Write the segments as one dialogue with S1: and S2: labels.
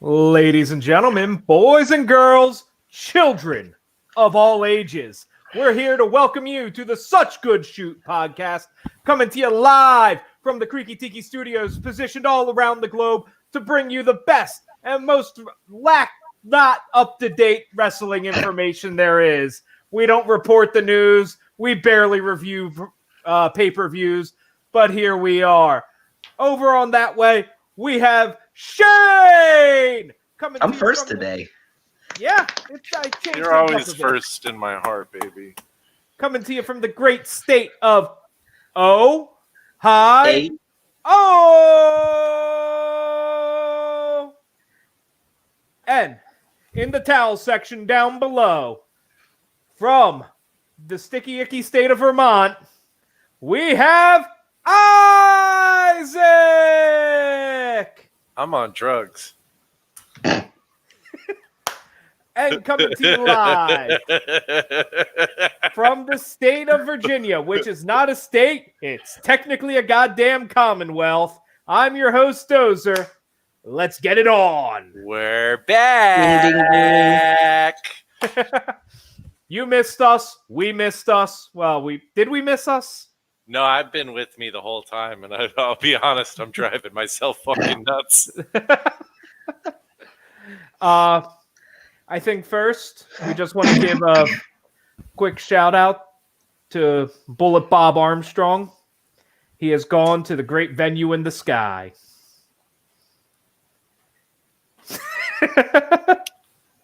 S1: Ladies and gentlemen, boys and girls, children of all ages, we're here to welcome you to the Such Good Shoot podcast, coming to you live from the Creaky Tiki Studios, positioned all around the globe to bring you the best and most not up-to-date wrestling information there is. We don't report the news. We barely review pay-per-views, but here we are. Over on that way, we have Shane!
S2: I'm first today.
S1: Yeah,
S3: you're always first in my heart, baby.
S1: Coming to you from the great state of Ohio. And in the towel section down below, from the sticky icky state of Vermont, we have Isaac!
S3: I'm on drugs.
S1: And coming to you live from the state of Virginia, which is not a state, it's technically a goddamn commonwealth. I'm your host, Dozer. Let's get it on.
S3: We're back.
S1: You missed us. We missed us. Well, did we miss us?
S3: No, I've been with me the whole time, and I'll be honest, I'm driving myself fucking nuts.
S1: I think first, we just want to give a quick shout out to Bullet Bob Armstrong. He has gone to the great venue in the sky.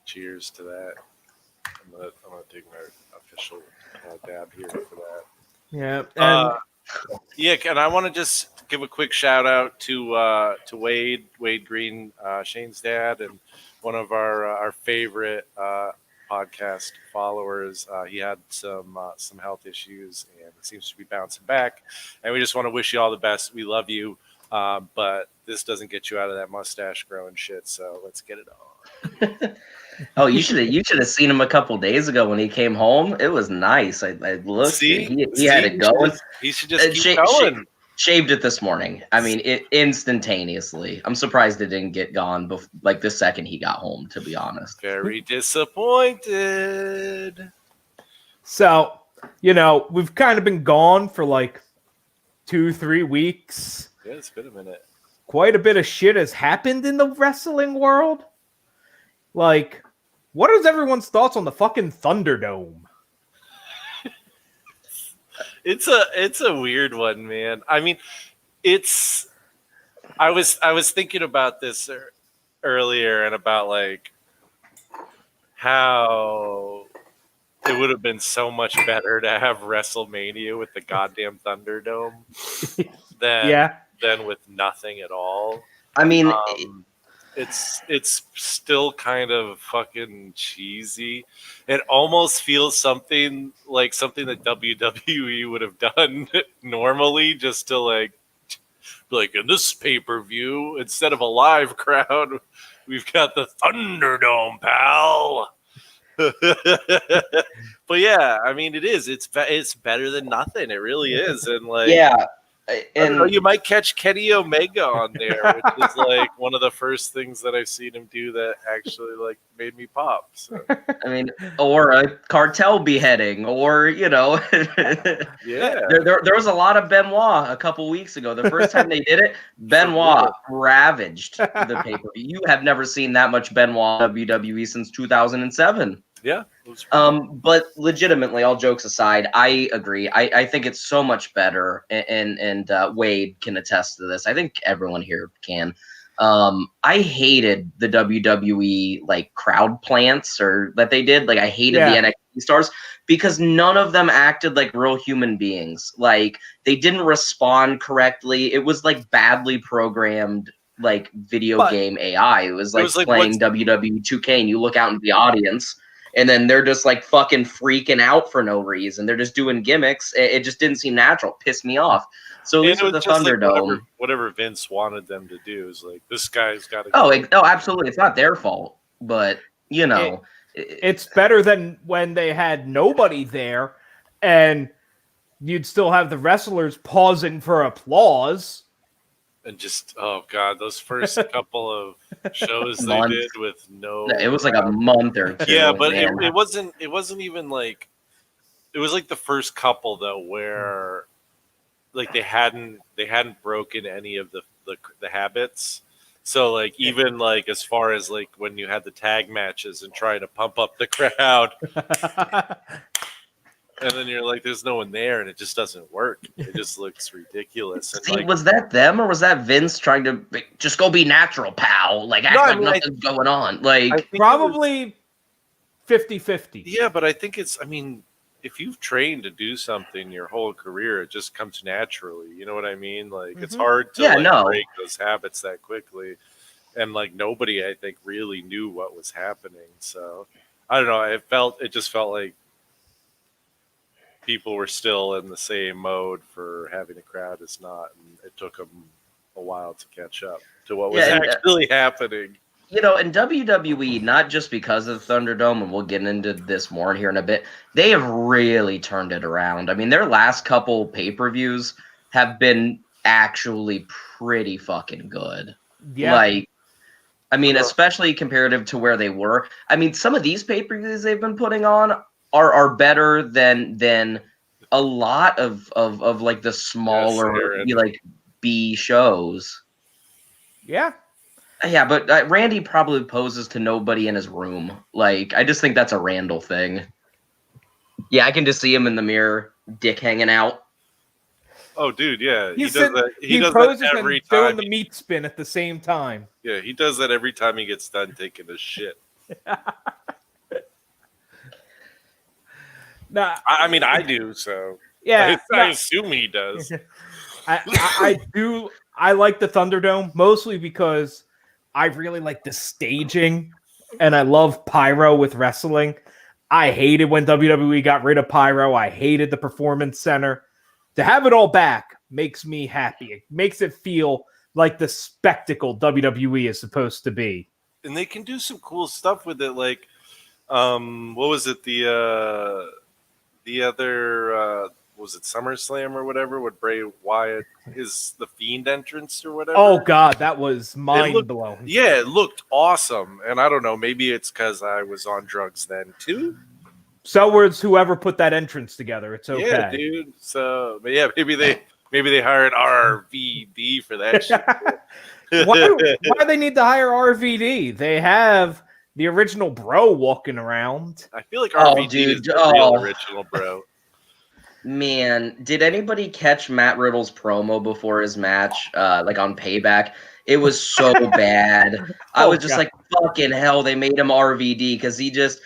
S3: Cheers to that. I'm gonna take my official dab here for that.
S1: Yeah,
S3: and I want to just give a quick shout out to Wade Green, Shane's dad, and one of our favorite podcast followers. He had some health issues and seems to be bouncing back. And we just want to wish you all the best. We love you, but this doesn't get you out of that mustache growing shit. So let's get it on.
S2: Oh, you should have seen him a couple days ago when he came home. It was nice. I looked.
S3: See,
S2: he had it going.
S3: He should just keep going.
S2: Shaved it this morning. I mean, it instantaneously. I'm surprised it didn't get gone the second he got home, to be honest.
S3: Very disappointed.
S1: So, we've kind of been gone for 2-3 weeks.
S3: Yeah, it's been a minute.
S1: Quite a bit of shit has happened in the wrestling world. What is everyone's thoughts on the fucking Thunderdome?
S3: It's a weird one, man. I mean, I was thinking about this earlier and about how it would have been so much better to have WrestleMania with the goddamn Thunderdome than with nothing at all.
S2: I mean,
S3: it's still kind of fucking cheesy. It almost feels something that WWE would have done normally, just to in this pay-per-view, instead of a live crowd, we've got the Thunderdome, pal. But yeah, I mean, it's better than nothing. It really is. And
S2: yeah.
S3: And you might catch Kenny Omega on there, which is one of the first things that I've seen him do that actually made me pop. So.
S2: I mean, or a cartel beheading, or
S3: yeah.
S2: There was a lot of Benoit a couple weeks ago. The first time they did it, Benoit ravaged the pay-per-view. You have never seen that much Benoit WWE since 2007.
S3: Yeah.
S2: But legitimately, all jokes aside, I agree. I think it's so much better, and Wade can attest to this. I think everyone here can. I hated the WWE crowd plants that they did. I hated the NXT stars because none of them acted like real human beings. They didn't respond correctly. It was badly programmed video game AI. It was playing WWE 2K, and you look out into the audience. And then they're just fucking freaking out for no reason. They're just doing gimmicks. It just didn't seem natural. Pissed me off. So at least with the Thunderdome,
S3: whatever Vince wanted them to do is this guy's got to.
S2: Oh, absolutely. It's not their fault, but
S1: it's better than when they had nobody there, and you'd still have the wrestlers pausing for applause.
S3: And just, oh God, those first couple of shows they
S2: Months.
S3: did with no.
S2: It was like a month or two.
S3: Yeah, but
S2: man.
S3: it wasn't even like, it was like the first couple though where like they hadn't broken any of the habits. So like even like as far as like when you had the tag matches and trying to pump up the crowd, and then you're like, there's no one there, and it just doesn't work. It just looks ridiculous. And
S2: See,
S3: like,
S2: was that them or was that Vince trying to just go be natural, pal? Like act
S3: No, I
S2: like
S3: mean,
S2: nothing's going on. Like
S3: I think it was-
S1: Probably 50-50.
S3: yeah, but I think it's. I mean, if you've trained to do something your whole career, it just comes naturally. You know what I mean? Like it's hard to break those habits that quickly, and like nobody, I think, really knew what was happening. So I don't know. It just felt like people were still in the same mode for having a crowd as not, and it took them a while to catch up to what was actually happening.
S2: You know, in WWE, not just because of the Thunderdome, and we'll get into this more here in a bit, they have really turned it around. I mean, their last couple pay-per-views have been actually pretty fucking good.
S1: Yeah.
S2: Like, I mean, especially comparative to where they were. I mean, some of these pay-per-views they've been putting on are better than a lot of like the smaller like B shows.
S1: Yeah.
S2: Yeah, but Randy probably poses to nobody in his room. Like, I just think that's a Randall thing. Yeah, I can just see him in the mirror, dick hanging out.
S3: Oh, dude, yeah,
S1: He
S3: does that. He does
S1: poses
S3: that every
S1: and doing
S3: time.
S1: the meat spin at the same time.
S3: Yeah, he does that every time he gets done taking a shit.
S1: Nah,
S3: I mean, I do. So
S1: yeah,
S3: I assume he does.
S1: I do. I like the Thunderdome mostly because I really like the staging, and I love pyro with wrestling. I hated when WWE got rid of pyro. I hated the Performance Center. To have it all back makes me happy. It makes it feel like the spectacle WWE is supposed to be.
S3: And they can do some cool stuff with it. Like, what was it? The other was it SummerSlam or whatever with Bray Wyatt, the Fiend entrance or whatever.
S1: Oh God, that was mind blowing.
S3: Yeah, it looked awesome. And I don't know, maybe it's because I was on drugs then too.
S1: So was whoever put that entrance together. It's okay.
S3: Yeah, dude. So, but yeah, maybe they hired RVD for that shit.
S1: Why do they need to hire RVD? They have the original bro walking around.
S3: I feel like RVD is the real original bro.
S2: Man, did anybody catch Matt Riddle's promo before his match, like on Payback? It was so bad. I was just like, fucking hell, they made him RVD because he just,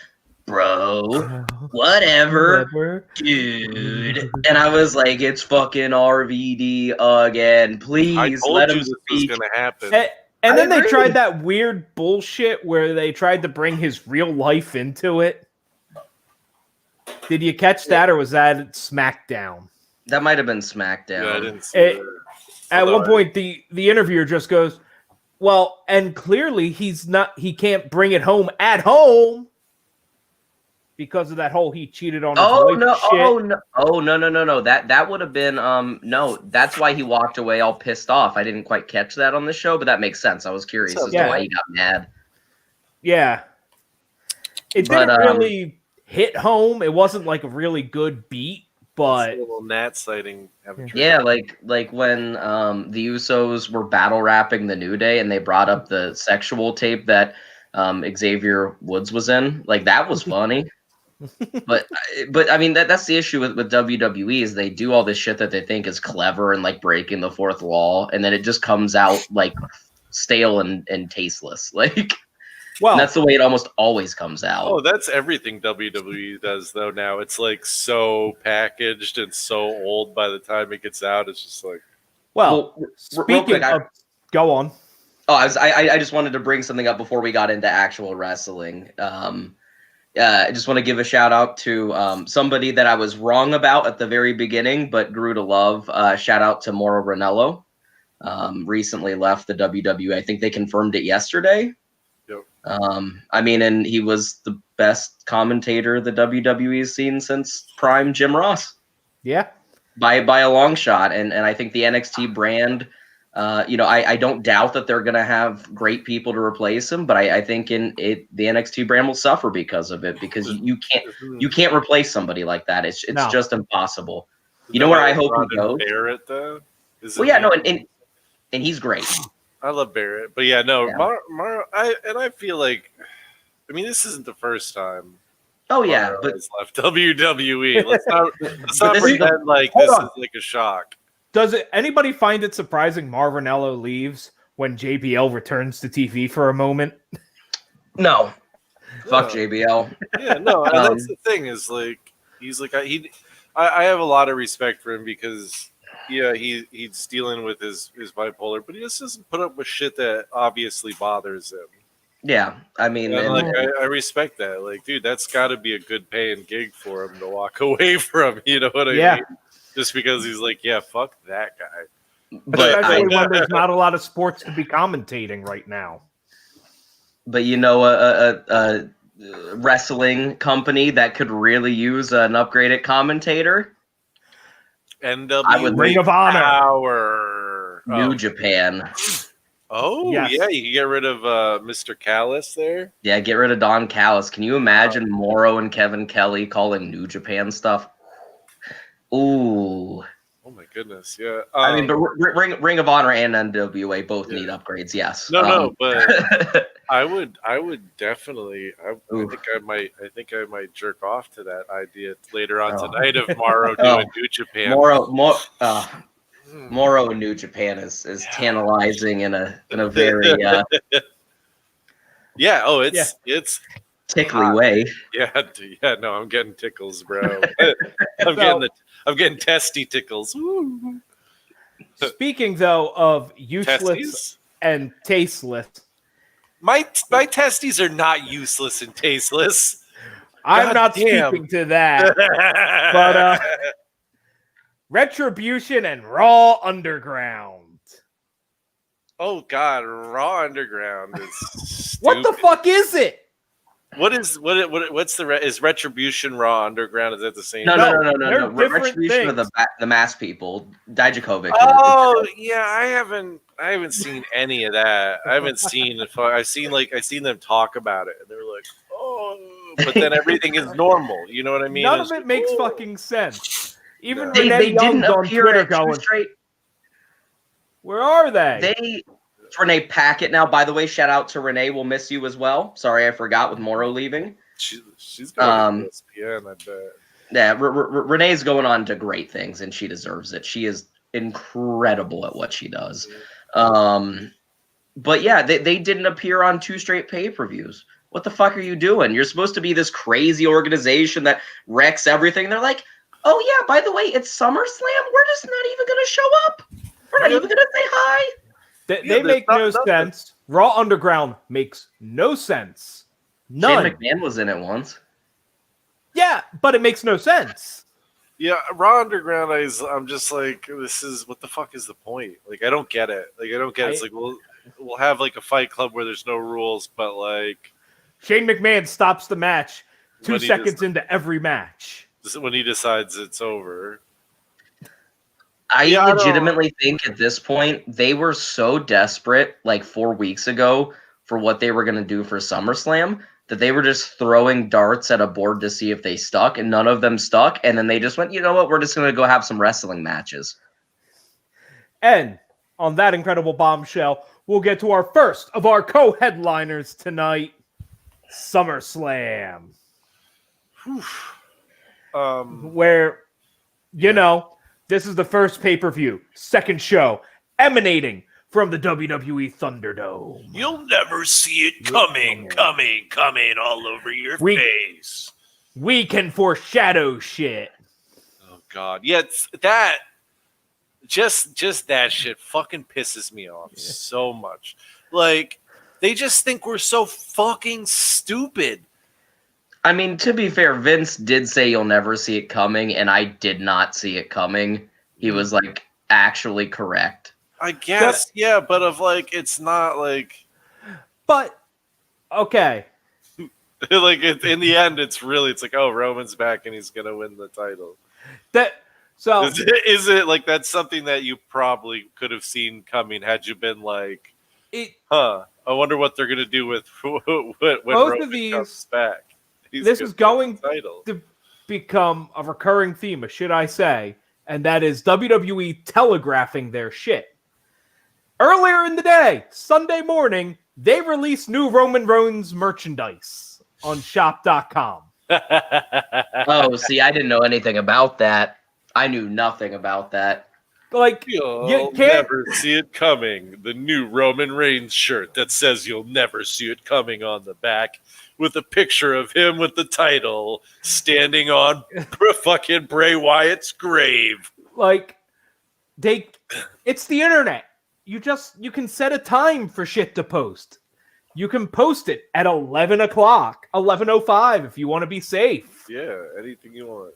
S2: bro, whatever, dude. And I was like, it's fucking RVD again. Please let him speak.
S3: This was going to happen.
S1: And then they tried that weird bullshit where they tried to bring his real life into it. Did you catch that, or was that SmackDown?
S2: That might have been SmackDown.
S3: Yeah, I didn't see it.
S1: At one point, the interviewer just goes, well, and clearly he can't bring it home at home because of that whole he cheated on his wife shit.
S2: No. That would have been no. That's why he walked away all pissed off. I didn't quite catch that on the show, but that makes sense. I was curious as to why he got mad.
S1: Yeah, it didn't really hit home. It wasn't like a really good beat, but
S3: a little Nat sighting.
S2: Yeah, like when the Usos were battle rapping the New Day and they brought up the sexual tape that Xavier Woods was in. Like that was funny. but I mean that's the issue with WWE is they do all this shit that they think is clever and like breaking the fourth wall, and then it just comes out like stale and tasteless. Like, well, that's the way it almost always comes out.
S3: Oh, that's everything WWE does though. Now it's like so packaged and so old. By the time it gets out, it's just like.
S1: Well, speaking of, go on.
S2: Oh, I just wanted to bring something up before we got into actual wrestling. I just want to give a shout out to somebody that I was wrong about at the very beginning, but grew to love. Shout out to Mauro Ranallo. Recently left the WWE. I think they confirmed it yesterday.
S3: Yep.
S2: I mean, and he was the best commentator the WWE's seen since prime Jim Ross.
S1: Yeah.
S2: By a long shot. And I think the NXT brand I don't doubt that they're going to have great people to replace him, but I think the NXT brand will suffer because of it, because you can't replace somebody like that. It's
S1: No.
S2: just impossible. You know where I hope he goes?
S3: Barrett, though?
S2: Well, yeah, no, and he's great.
S3: I love Barrett, but yeah, no,
S2: Yeah.
S3: Morrow. I feel like, I mean, this isn't the first time.
S2: Oh yeah,
S3: Morrow
S2: but
S3: has left WWE. Let's not
S2: this
S3: pretend like
S1: Hold
S3: this
S1: on.
S3: is like a shock.
S1: Does anybody find it surprising Marvinello leaves when JBL returns to TV for a moment?
S2: no, fuck JBL.
S3: Yeah, no, and that's the thing is like he's like I have a lot of respect for him because he's dealing with his bipolar, but he just doesn't put up with shit that obviously bothers him.
S2: Yeah, I mean,
S3: I respect that. Like, dude, that's got to be a good paying gig for him to walk away from. You know what I mean? Just because he's like, yeah, fuck that guy.
S2: but
S1: Especially when there's not a lot of sports to be commentating right now.
S2: But a wrestling company that could really use an upgraded commentator.
S3: NWA
S1: Ring of Honor.
S3: Power.
S2: New Japan.
S3: Oh,
S1: Yes.
S3: yeah, you can get rid of Mr. Callis there.
S2: Yeah, get rid of Don Callis. Can you imagine Morrow and Kevin Kelly calling New Japan stuff? Ooh.
S3: Oh my goodness, yeah.
S2: I mean, but Ring of Honor and NWA both need upgrades. Yes.
S3: No, but I would definitely. I think I might jerk off to that idea later on tonight of Morrow doing New Japan.
S2: Morrow in New Japan is tantalizing in a very
S3: yeah. Oh, it's
S2: tickly way.
S3: Yeah. No, I'm getting tickles, bro. I'm getting testy tickles. Woo.
S1: Speaking though of useless
S3: Testes?
S1: and tasteless,
S3: my testes are not useless and tasteless.
S1: I'm not
S3: damn.
S1: speaking to that. But Retribution and Raw Underground.
S3: Oh God, Raw Underground is stupid.
S1: What the fuck is it?
S3: What's is Retribution Raw Underground? Is that the same?
S2: No.
S1: they're different
S2: Retribution of
S1: things.
S2: the mass people. Dijakovic.
S3: Oh yeah, I haven't seen any of that. I've seen them talk about it, and they're like, oh, but then everything is normal. You know what I mean?
S1: None of it makes fucking sense. Even
S2: They
S1: Renee
S2: didn't
S1: Young's on
S2: appear
S1: Twitter
S2: at two
S1: going,
S2: straight.
S1: where are they?
S2: It's Renee Paquette now. By the way, shout out to Renee. We'll miss you as well. Sorry, I forgot with Morrow leaving.
S3: She's going to ESPN, I bet.
S2: Yeah, Renee's going on to great things, and she deserves it. She is incredible at what she does. But yeah, they didn't appear on 2 straight pay-per-views. What the fuck are you doing? You're supposed to be this crazy organization that wrecks everything. They're like, oh yeah, by the way, it's SummerSlam. We're just not even going to show up. We're not even going to say hi.
S1: They make no sense. Raw Underground makes no sense. None.
S2: Shane McMahon was in it once.
S1: Yeah, but it makes no sense.
S3: Yeah, Raw Underground. I'm just like, what the fuck is the point? Like, I don't get it. It's like we'll have like a Fight Club where there's no rules, but like
S1: Shane McMahon stops the match 2 seconds into every match.
S3: When he decides it's over.
S2: I legitimately think at this point they were so desperate like 4 weeks ago for what they were going to do for SummerSlam that they were just throwing darts at a board to see if they stuck, and none of them stuck. And then they just went, you know what? We're just going to go have some wrestling matches.
S1: And on that incredible bombshell, we'll get to our first of our co-headliners tonight, SummerSlam. Where, this is the first pay-per-view, second show, emanating from the WWE Thunderdome.
S3: You'll never see it coming all over your face.
S1: We can foreshadow shit.
S3: Oh God, yeah, that just that shit fucking pisses me off so much. Like, they just think we're so fucking stupid.
S2: I mean, to be fair, Vince did say you'll never see it coming, and I did not see it coming. He was like actually correct.
S3: I guess, yeah, but it's not like.
S1: But okay,
S3: like in the end, it's like, oh, Roman's back and he's gonna win the title.
S1: So
S3: is it like that's something that you probably could have seen coming had you been like, I wonder what they're gonna do with when
S1: both
S3: Roman
S1: of these
S3: comes back.
S1: This is going to become a recurring theme, should I say, and that is WWE telegraphing their shit. Earlier in the day, Sunday morning, they released new Roman Reigns merchandise on shop.com.
S2: Oh, see, I didn't know anything about that. I knew nothing about that.
S1: Like,
S3: you'll never see it coming. The new Roman Reigns shirt that says you'll never see it coming on the back, with a picture of him with the title standing on fucking Bray Wyatt's grave.
S1: Like, it's the internet. You can set a time for shit to post. You can post it at 11 o'clock, 11:05 if you want to be safe.
S3: Yeah, anything you want.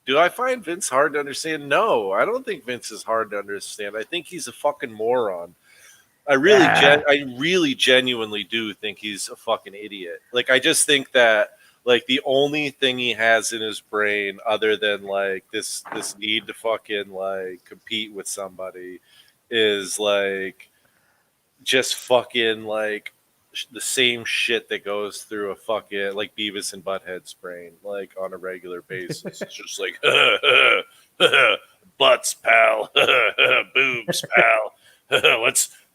S3: Do I find Vince hard to understand? No, I don't think Vince is hard to understand. I think he's a fucking moron. I really genuinely do think he's a fucking idiot. Like, I just think that, like, the only thing he has in his brain other than, like, this need to fucking, like, compete with somebody is, like, just fucking, like, the same shit that goes through a fucking, like, Beavis and Butthead's brain, like, on a regular basis. It's just like, butts, pal, boobs, pal.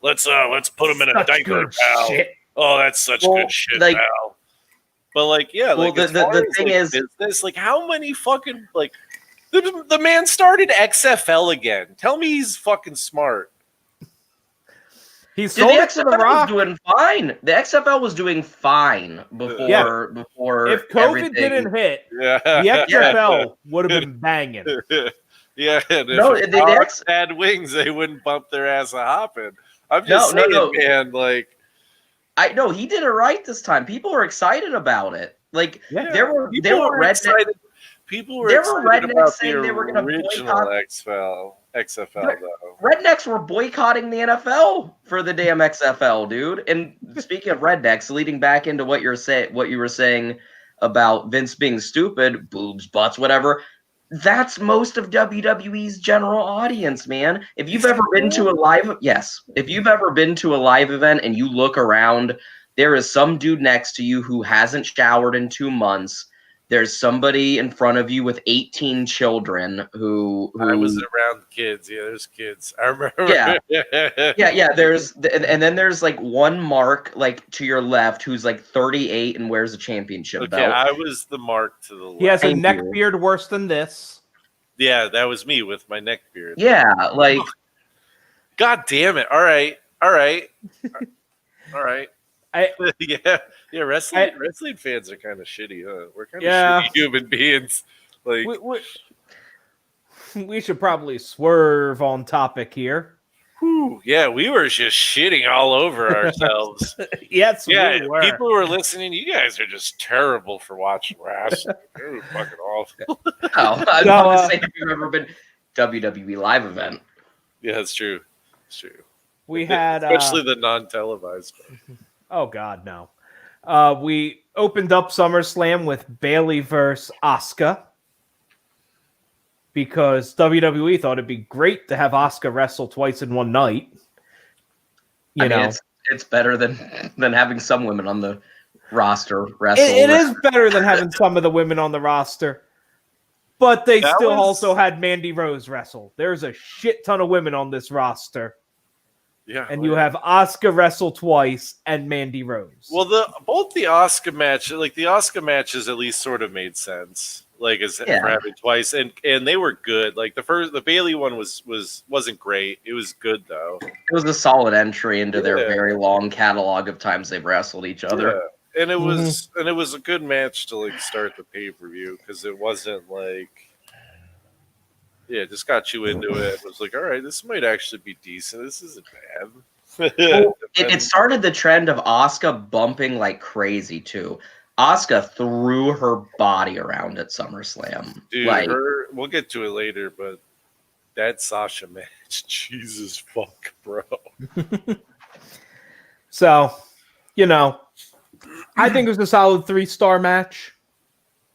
S3: Let's put them in a diaper, pal. Shit. Oh, that's such good shit, like, pal. But, like, yeah, like,
S2: the thing is,
S3: business, like, how many fucking, like, the man started XFL again. Tell me he's fucking smart.
S1: He sold it to The Rock.
S2: Was doing fine. The XFL was doing fine before.
S1: If COVID didn't hit, the XFL would have been banging.
S3: Yeah, and if the Rock had wings, they wouldn't bump their ass a hopping. I'm just saying, man. Like,
S2: I know he did it right this time. People were excited about it. Like, there were
S3: excited. People were excited about saying they were going to boycott XFL, though.
S2: Rednecks were boycotting the NFL for the damn XFL, dude. And speaking of rednecks, leading back into what you were saying about Vince being stupid, boobs, butts, whatever. That's most of WWE's general audience, man. If you've ever been to a live event and you look around, there is some dude next to you who hasn't showered in 2 months. There's somebody in front of you with 18 children who
S3: I was around kids. Yeah, there's kids. I remember.
S2: Yeah. And then there's like one mark like to your left who's like 38 and wears a championship belt.
S3: I was the mark to the left.
S1: He has a neck beard worse than this.
S3: Yeah, that was me with my neck beard.
S2: Yeah, like,
S3: God damn it! All right. Wrestling fans are kind of shitty, huh? We're kind of shitty human beings. Like,
S1: we should probably swerve on topic here.
S3: Whew, yeah, we were just shitting all over ourselves.
S1: Yes, we were.
S3: People who are listening, you guys are just terrible for watching wrestling. You're fucking awful.
S2: I'm not saying if you've ever been WWE live event.
S3: Yeah, that's true. It's true.
S1: We had
S3: especially the non-televised one.
S1: Oh God, no. We opened up SummerSlam with Bayley versus Asuka because WWE thought it'd be great to have Asuka wrestle twice in one night.
S2: It's better than having some women on the roster wrestle.
S1: It is better than having some of the women on the roster, but they also had Mandy Rose wrestle. There's a shit ton of women on this roster.
S3: Yeah,
S1: and you have Asuka wrestle twice and Mandy Rose.
S3: Well, both the Asuka match, like the Asuka matches, at least sort of made sense. Like for having twice, and they were good. Like the Bayley one wasn't great. It was good though.
S2: It was a solid entry into their very long catalog of times they've wrestled each other.
S3: Yeah. And it was a good match to like start the pay-per-view because it wasn't like. Yeah, it just got you into it. It was like, all right, this might actually be decent. This isn't bad.
S2: It started the trend of Asuka bumping like crazy, too. Asuka threw her body around at SummerSlam.
S3: Dude, we'll get to it later, but that Sasha match, Jesus fuck, bro.
S1: So, I think it was a solid 3-star match.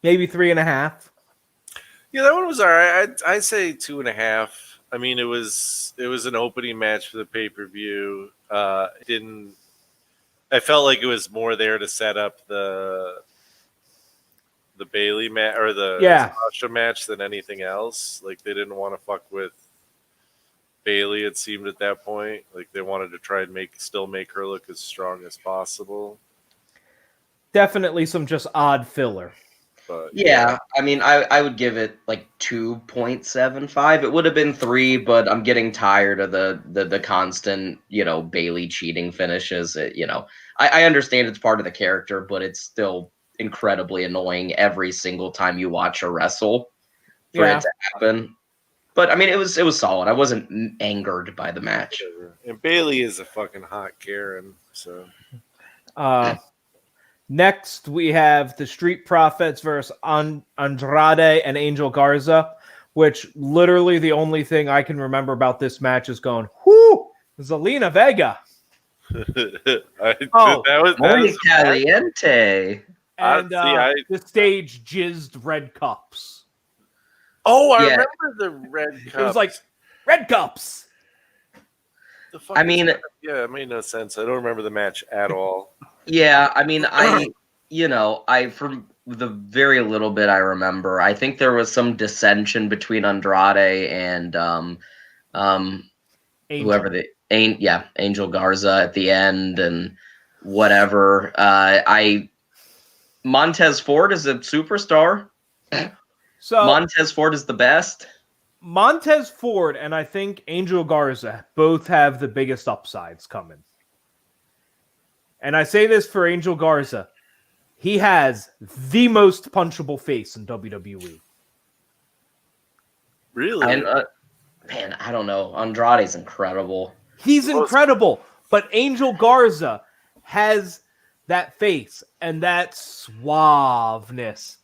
S1: Maybe 3.5.
S3: Yeah, that one was all right. I'd say 2.5. I mean, it was an opening match for the pay-per-view. It didn't. I felt like it was more there to set up the Bailey match or the Sasha match than anything else. Like they didn't want to fuck with Bailey. It seemed at that point, like they wanted to try and still make her look as strong as possible.
S1: Definitely some just odd filler.
S2: But, yeah, I mean, I would give it like 2.75. It would have been 3, but I'm getting tired of the constant, Bailey cheating finishes. I understand it's part of the character, but it's still incredibly annoying every single time you watch her wrestle for it to happen. But I mean, it was solid. I wasn't angered by the match.
S3: And Bailey is a fucking hot Karen. So,
S1: next we have the Street Profits versus Andrade and Angel Garza, which literally the only thing I can remember about this match is going, "Whoo, Zelina Vega."
S2: That was caliente.
S1: And the stage jizzed red cups.
S3: Oh, I remember the red cups.
S1: It was like, red cups.
S3: It made no sense. I don't remember the match at all.
S2: Yeah, I mean, from the very little bit I remember, I think there was some dissension between Andrade and Angel Garza at the end and whatever. Montez Ford is a superstar.
S1: So
S2: Montez Ford is the best.
S1: Montez Ford and I think Angel Garza both have the biggest upsides coming. And I say this for Angel Garza. He has the most punchable face in WWE.
S3: Really?
S2: And, man, I don't know. Andrade's incredible.
S1: He's incredible. But Angel Garza has that face and that suaveness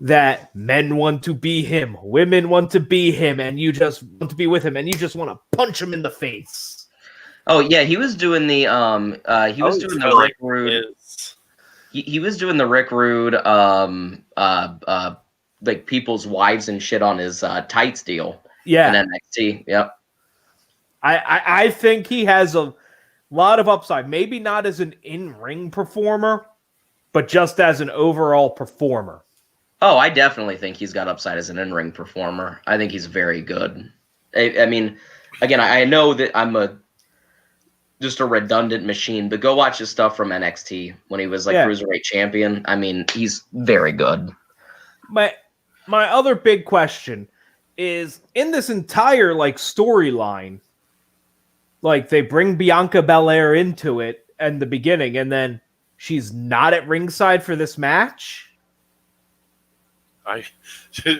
S1: that men want to be him, women want to be him, and you just want to be with him, and you just want to punch him in the face.
S2: Oh yeah, he was doing the Rick Rude. He was doing the Rick Rude like people's wives and shit on his tights deal.
S1: Yeah.
S2: In NXT. Yep.
S1: I think he has a lot of upside. Maybe not as an in-ring performer, but just as an overall performer.
S2: Oh, I definitely think he's got upside as an in-ring performer. I think he's very good. I mean, again, I know that I'm just a redundant machine, but go watch his stuff from NXT when he was Cruiserweight champion. I mean, he's very good.
S1: My other big question is, in this entire storyline, they bring Bianca Belair into it in the beginning, and then she's not at ringside for this match.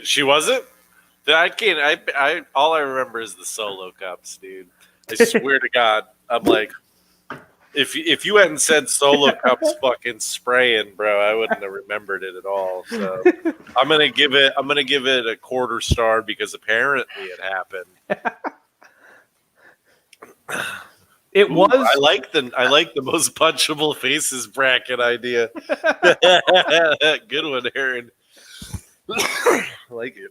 S3: She wasn't? I can't. All I remember is the solo cups, dude. I swear to God, I'm like, if you hadn't said solo cups fucking spraying, bro, I wouldn't have remembered it at all. So I'm gonna give it a quarter star because apparently it happened.
S1: It was.
S3: I like the most punchable faces bracket idea. Good one, Eryn. I like it.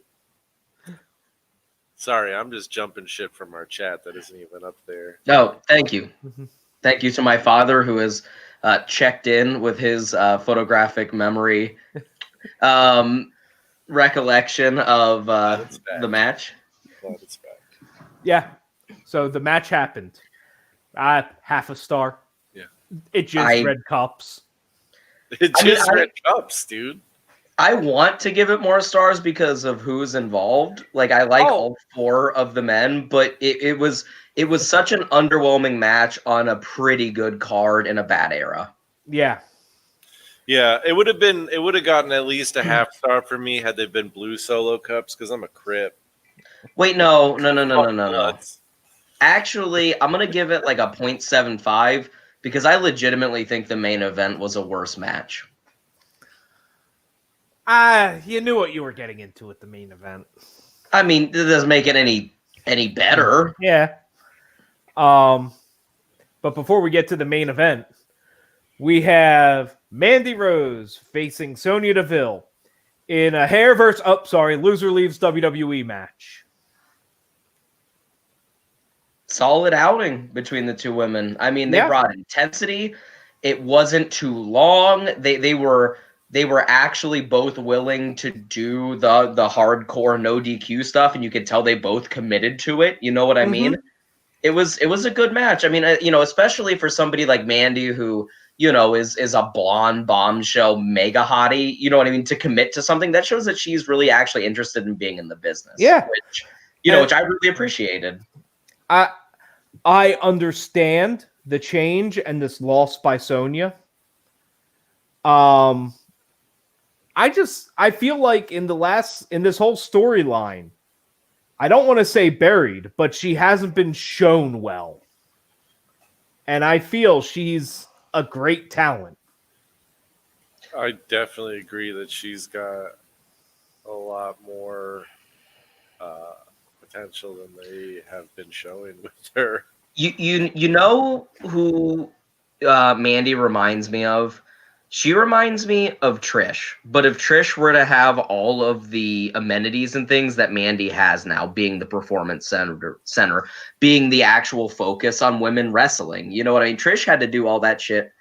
S3: Sorry, I'm just jumping shit from our chat that isn't even up there.
S2: No, thank you. Thank you to my father who has checked in with his photographic memory recollection of the match.
S3: Glad it's back.
S1: Yeah. So the match happened. Half a star.
S3: Yeah.
S1: It just red cups.
S3: Red cups, dude.
S2: I want to give it more stars because of who's involved. I like all 4 of the men, but it was such an underwhelming match on a pretty good card in a bad era.
S1: Yeah.
S3: Yeah, it would have gotten at least a half star for me had they been blue solo cups because I'm a crip.
S2: Wait, no. Actually, I'm going to give it a 0.75 because I legitimately think the main event was a worse match.
S1: You knew what you were getting into with the main event.
S2: I mean, it doesn't make it any better.
S1: Yeah. But before we get to the main event, we have Mandy Rose facing Sonya Deville in a loser leaves WWE match.
S2: Solid outing between the two women. I mean, they
S1: Yeah.
S2: brought intensity. It wasn't too long. They were actually both willing to do the hardcore no DQ stuff, and you could tell they both committed to it. You know what I mean? It was a good match. I mean, especially for somebody like Mandy, who is a blonde bombshell mega hottie. You know what I mean? To commit to something that shows that she's really actually interested in being in the business.
S1: Yeah,
S2: which I really appreciated.
S1: I understand the change and this loss by Sonya. I feel like in this whole storyline, I don't want to say buried, but she hasn't been shown well. And I feel she's a great talent.
S3: I definitely agree that she's got a lot more potential than they have been showing with her.
S2: You know who Mandy reminds me of? She reminds me of Trish. But if Trish were to have all of the amenities and things that Mandy has now, being the performance center, being the actual focus on women wrestling, you know what I mean? Trish had to do all that shit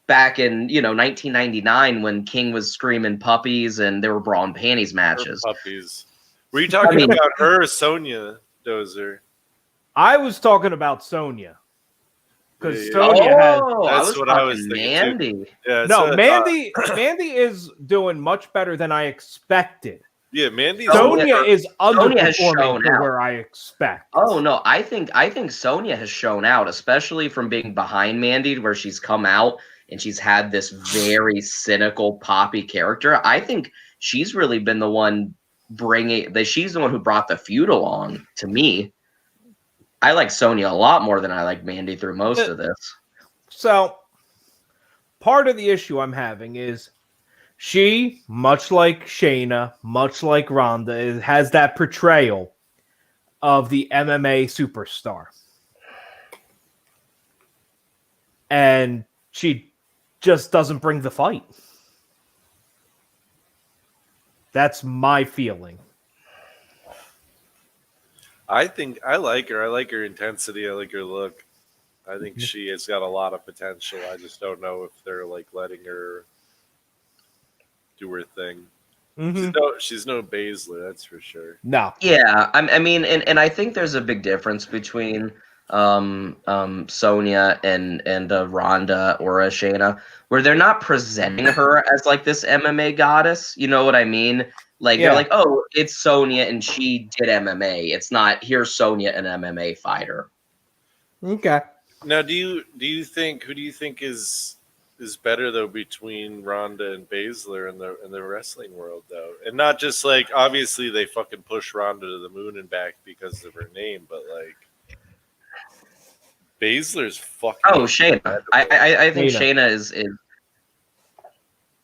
S2: back in 1999 when King was screaming puppies and there were bra and panties matches.
S3: Puppies. Were you talking about her or Sonya Dozer?
S1: I was talking about Sonya. Because Sonya has.
S3: That's what I was thinking.
S2: Mandy.
S3: Yeah,
S1: no, Mandy is doing much better than I expected.
S3: Yeah, Mandy.
S1: Sonya is underperforming to where I expect.
S2: Oh no, I think Sonya has shown out, especially from being behind Mandy, where she's come out and she's had this very cynical, poppy character. I think she's really been the one she's the one who brought the feud along to me. I like Sonya a lot more than I like Mandy through most of this.
S1: So, part of the issue I'm having is she, much like Shayna, much like Ronda, has that portrayal of the MMA superstar. And she just doesn't bring the fight. That's my feeling.
S3: I think I like her. I like her intensity. I like her look. I think she has got a lot of potential. I just don't know if they're letting her do her thing. Mm-hmm. She's no Baszler, that's for sure.
S1: No.
S2: Yeah, I mean, and I think there's a big difference between Sonya and Ronda or a Shayna, where they're not presenting her as this MMA goddess. You know what I mean? They're like, oh, it's Sonya and she did MMA. It's not, here's Sonya, an MMA fighter.
S1: Okay.
S3: Now, who do you think is better though between Ronda and Baszler in the wrestling world though, and not just obviously they fucking push Ronda to the moon and back because of her name, but Baszler's fucking.
S2: Oh, Shayna. I think Shayna is.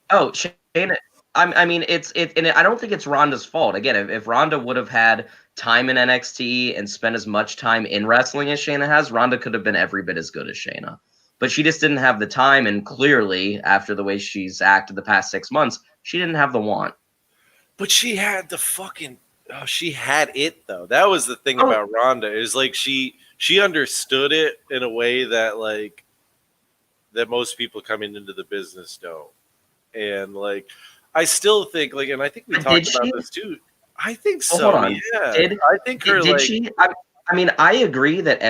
S2: Oh, Shayna. I mean, and I don't think it's Ronda's fault. Again, if Ronda would have had time in NXT and spent as much time in wrestling as Shayna has, Ronda could have been every bit as good as Shayna. But she just didn't have the time, and clearly, after the way she's acted the past 6 months, she didn't have the want.
S3: But she had the fucking. Oh, she had it though. That was the thing about Ronda is she understood it in a way that that most people coming into the business don't, and I still think and I think we talked about this too. I think so.
S2: Hold on.
S3: Yeah. I think her
S2: did she? I mean, I agree that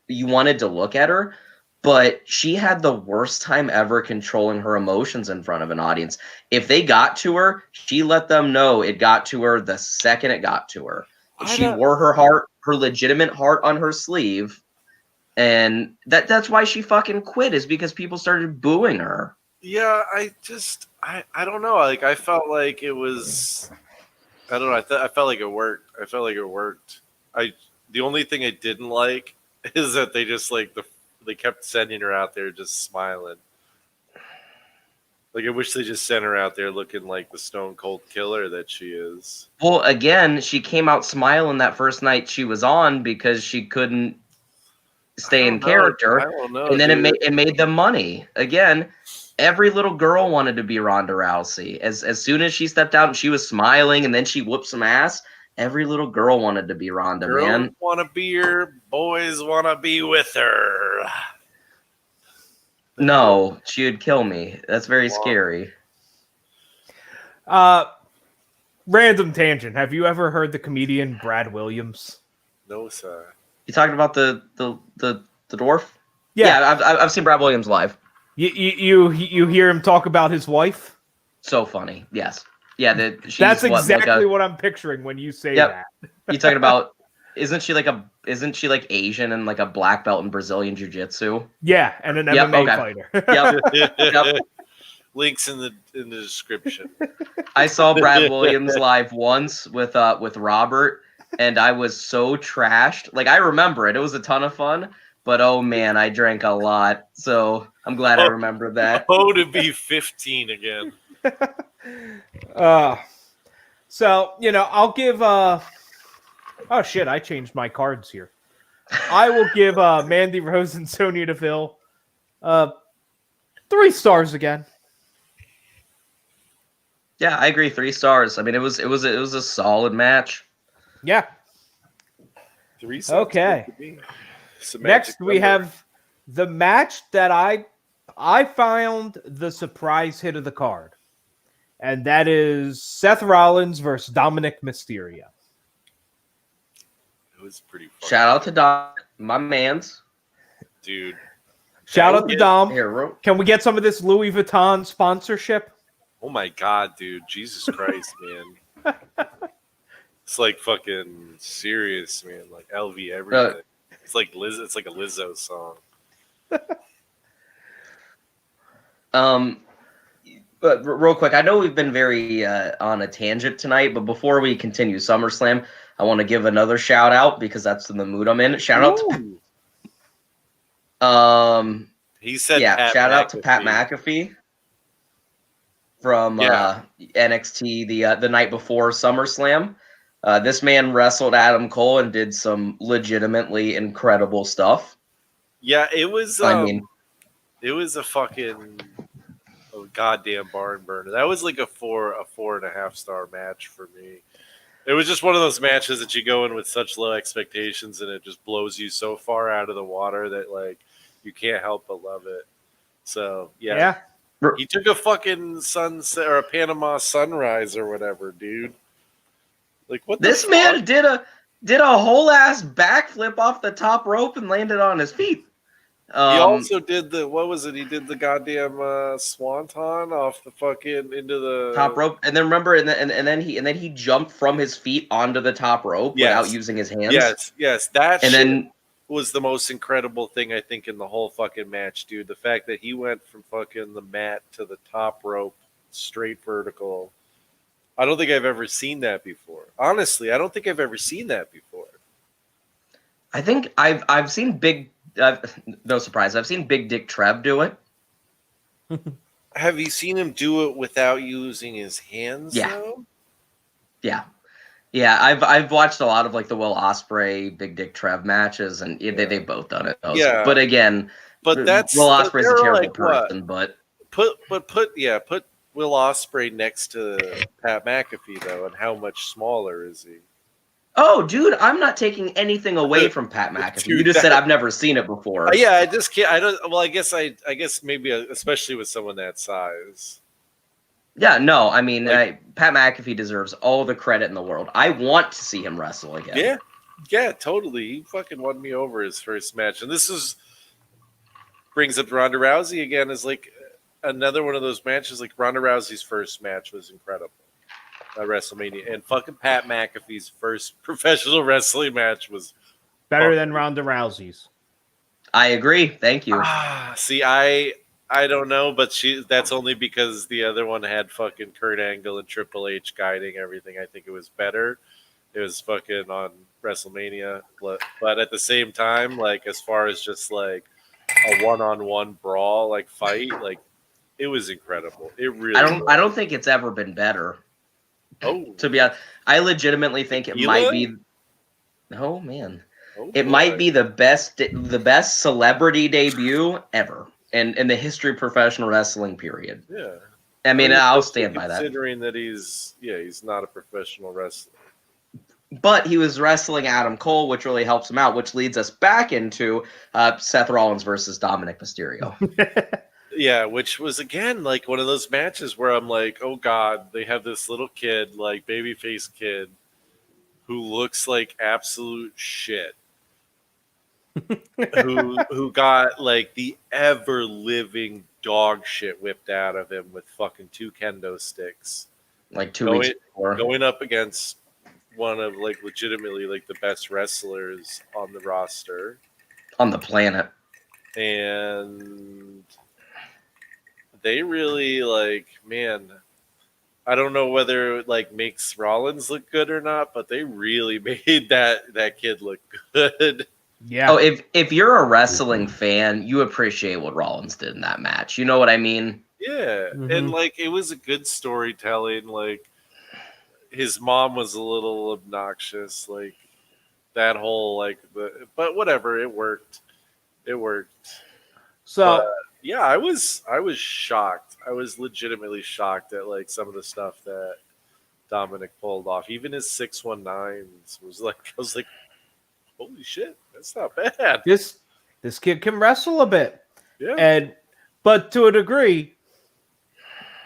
S2: you wanted to look at her, but she had the worst time ever controlling her emotions in front of an audience. If they got to her, she let them know it got to her the second it got to her. She wore her legitimate heart on her sleeve, and that's why she fucking quit, is because people started booing her.
S3: Yeah, I don't know. I felt like it was. I don't know. I felt like it worked. The only thing I didn't like is that they just they kept sending her out there just smiling. I wish they just sent her out there looking like the stone cold killer that she is.
S2: Well, again, she came out smiling that first night she was on because she couldn't stay in character.
S3: I don't know,
S2: and then it made them money again. every little girl wanted to be Ronda Rousey. As soon as she stepped out and she was smiling and then she whooped some ass, every little girl wanted to be Ronda, man.
S3: Girls want to be her, boys want to be with her.
S2: No, she would kill me. That's very scary.
S1: Random tangent. Have you ever heard the comedian Brad Williams?
S3: No, sir.
S2: You talking about the dwarf?
S1: Yeah.
S2: I've seen Brad Williams live.
S1: You hear him talk about his wife?
S2: So funny. Yes. Yeah.
S1: That's exactly what I'm picturing when you say that.
S2: You talking about? Isn't she like Asian and like a black belt in Brazilian jiu-jitsu?
S1: Yeah, and an MMA fighter.
S2: Yep.
S3: Links in the description.
S2: I saw Brad Williams live once with Robert, and I was so trashed. Like, I remember it. It was a ton of fun, but oh man, I drank a lot. So I'm glad I remember that.
S3: Oh, to be 15 again.
S1: So, I'll give oh shit, I changed my cards here. I will give Mandy Rose and Sonya Deville 3 stars again.
S2: Yeah, I agree. 3 stars. I mean, it was a solid match.
S1: Yeah.
S3: 3 stars.
S1: Okay. Next, we have the match that I found the surprise hit of the card, and that is Seth Rollins versus Dominik Mysterio.
S3: It was pretty fun.
S2: Shout out to Dom, my man's.
S3: Dude.
S1: Shout out to Dom.
S2: Here,
S1: can we get some of this Louis Vuitton sponsorship?
S3: Oh my God, dude. Jesus Christ, man. It's like fucking serious, man. Like LV everything. It's like it's like a Lizzo song.
S2: But real quick, I know we've been very on a tangent tonight, but before we continue SummerSlam, I want to give another shout out because that's in the mood I'm in. Shout out to
S3: he said
S2: shout out to Pat McAfee from NXT the night before SummerSlam. This man wrestled Adam Cole and did some legitimately incredible stuff.
S3: Yeah, it was. It was a fucking goddamn barn burner. That was like a 4.5 star match for me. It was just one of those matches that you go in with such low expectations and it just blows you so far out of the water that like you can't help but love it. So yeah. He took a fucking sunset or a Panama sunrise or whatever, dude. Like what?
S2: This man did a whole ass backflip off the top rope and landed on his feet.
S3: He also did he did the goddamn swanton off the fucking into the
S2: top rope, and then remember, and then he jumped from his feet onto the top rope without using his hands.
S3: Yes, that.
S2: And then
S3: was the most incredible thing I think in the whole fucking match, dude. The fact that he went from fucking the mat to the top rope straight vertical. I don't think I've ever seen that before. Honestly, I don't think I've ever seen that before.
S2: I think I've seen big. No surprise, I've seen Big Dick Trev do it.
S3: Have you seen him do it without using his hands?
S2: Yeah.
S3: Though?
S2: Yeah. I've watched a lot of like the Will Ospreay Big Dick Trev matches, and they've both done it.
S3: Yeah.
S2: But again,
S3: Will
S2: Ospreay's a terrible person.
S3: What? Put Will Ospreay next to Pat McAfee though, and how much smaller is he?
S2: Oh, dude, I'm not taking anything away from Pat McAfee. You just said I've never seen it before.
S3: Yeah, I just can't. I don't. Well, I guess maybe, especially with someone that size.
S2: Yeah, no, I mean, Pat McAfee deserves all the credit in the world. I want to see him wrestle again.
S3: Yeah, totally. He fucking won me over his first match, and this brings up Ronda Rousey again as like another one of those matches. Like Ronda Rousey's first match was incredible. At WrestleMania, and fucking Pat McAfee's first professional wrestling match was
S1: better than Ronda Rousey's.
S2: I agree. Thank you.
S3: See, I don't know, but that's only because the other one had fucking Kurt Angle and Triple H guiding everything. I think it was better. It was fucking on WrestleMania, but at the same time, like as far as just like a one-on-one brawl, like fight, like it was incredible. It really.
S2: I don't think it's ever been better.
S3: Oh,
S2: to be honest, I legitimately think it might be. Oh man, it might be the best celebrity debut ever. in the history of professional wrestling, period.
S3: Yeah.
S2: I mean, I'll stand by that.
S3: Considering that he's not a professional wrestler.
S2: But he was wrestling Adam Cole, which really helps him out, which leads us back into Seth Rollins versus Dominik Mysterio.
S3: Yeah, which was, again, like one of those matches where I'm like, oh, God, they have this little kid, like babyface kid, who looks like absolute shit. who got like the ever living dog shit whipped out of him with fucking 2 kendo sticks,
S2: like 2 weeks before,
S3: going up against one of like legitimately like the best wrestlers on the roster
S2: on the planet,
S3: and they really like, man, I don't know whether it like makes Rollins look good or not, but they really made that kid look good.
S1: Yeah.
S2: Oh, if you're a wrestling fan, you appreciate what Rollins did in that match. You know what I mean?
S3: Yeah.
S1: Mhm.
S3: And like it was a good storytelling. Like his mom was a little obnoxious. Like that whole like but whatever, it worked. It worked.
S1: So
S3: But, yeah, I was shocked. I was legitimately shocked at like some of the stuff that Dominik pulled off. Even his 619s was like, I was like, holy shit, that's not bad.
S1: this kid can wrestle a bit.
S3: Yeah.
S1: But to a degree,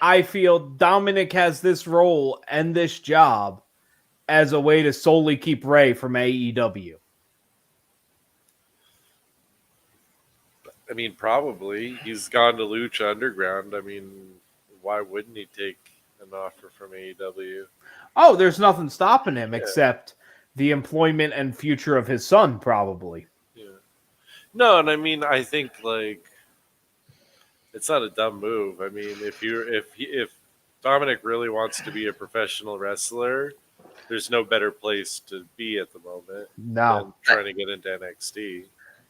S1: I feel Dominik has this role and this job as a way to solely keep Ray from AEW.
S3: I mean, probably. He's gone to Lucha Underground. I mean, why wouldn't he take an offer from AEW?
S1: Oh, there's nothing stopping him except the employment and future of his son, probably.
S3: Yeah. No, and I mean, I think like it's not a dumb move. I mean, if Dominik really wants to be a professional wrestler, there's no better place to be at the moment than trying to get into NXT.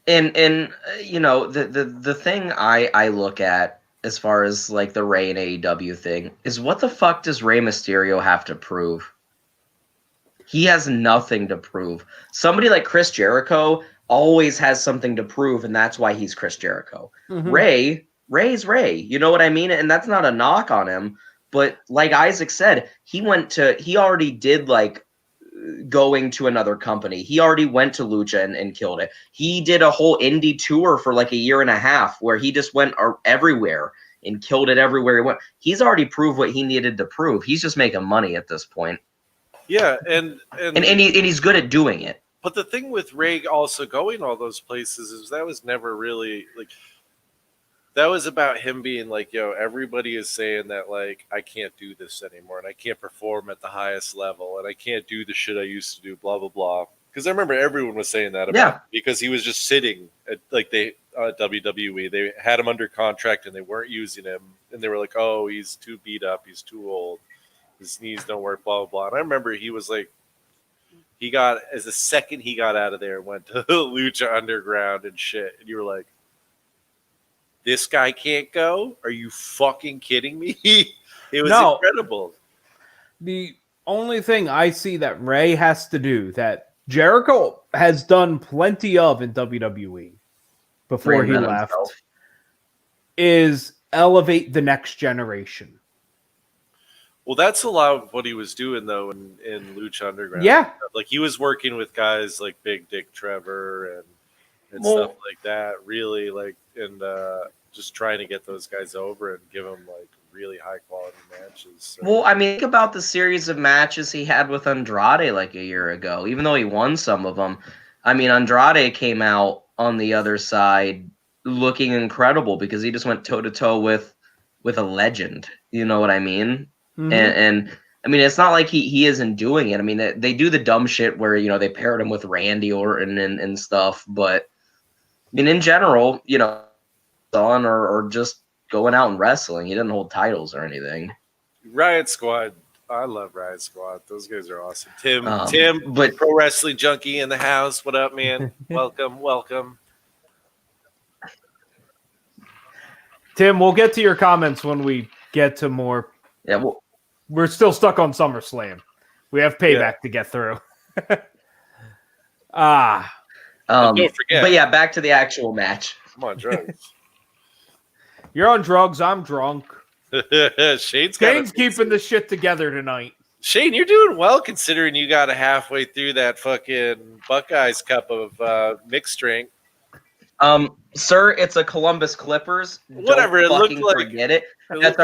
S2: And you know, the thing I look at as far as like the Ray and AEW thing is, what the fuck does Rey Mysterio have to prove? He has nothing to prove. Somebody like Chris Jericho always has something to prove, and that's why he's Chris Jericho.
S1: Mm-hmm.
S2: Ray's Ray. You know what I mean? And that's not a knock on him. But like Isaac said, he already did like going to another company. He already went to Lucha and killed it. He did a whole indie tour for like a year and a half where he just went everywhere and killed it everywhere he went. He's already proved what he needed to prove. He's just making money at this point.
S3: Yeah, and
S2: he's good at doing it.
S3: But the thing with Ray also going all those places is that was never really like, that was about him being like, yo, everybody is saying that like I can't do this anymore and I can't perform at the highest level and I can't do the shit I used to do, blah blah blah. Because I remember everyone was saying that about him because he was just sitting at like WWE. They had him under contract and they weren't using him, and they were like, oh, he's too beat up, he's too old, his knees don't work, blah blah blah. And I remember he was like, he got, as the second he got out of there and went to Lucha Underground and shit, and you were like, this guy can't go? Are you fucking kidding me? It was incredible.
S1: The only thing I see that Ray has to do, that Jericho has done plenty of in WWE before he left, is elevate the next generation.
S3: Well, that's a lot of what he was doing, though, in Lucha Underground.
S1: Yeah.
S3: Like, he was working with guys like Big Dick Trevor and stuff like that, really, like, and just trying to get those guys over and give them, like, really high-quality matches. So.
S2: Well, I mean, think about the series of matches he had with Andrade, like, a year ago. Even though he won some of them, I mean, Andrade came out on the other side looking incredible because he just went toe-to-toe with a legend. You know what I mean? Mm-hmm. And I mean, it's not like he isn't doing it. I mean, they do the dumb shit where, you know, they paired him with Randy Orton and stuff. But, I mean, in general, you know, on or just going out and wrestling. He didn't hold titles or anything.
S3: Riott Squad. I love Riott Squad. Those guys are awesome. Tim,
S2: but
S3: Pro Wrestling Junkie in the house. What up, man? Welcome.
S1: Tim, we'll get to your comments when we get to more.
S2: Yeah, well,
S1: we're still stuck on SummerSlam. We have Payback to get through.
S3: Don't forget.
S2: But yeah, back to the actual match.
S3: Come on, drugs.
S1: You're on drugs. I'm drunk.
S3: Shane's
S1: keeping the shit together tonight.
S3: Shane, you're doing well considering you got halfway through that fucking Buckeyes cup of mixed drink.
S2: Sir, it's a Columbus Clippers.
S3: Whatever,
S2: Don't
S3: it looked
S2: fucking
S3: like
S2: forget it.
S3: That's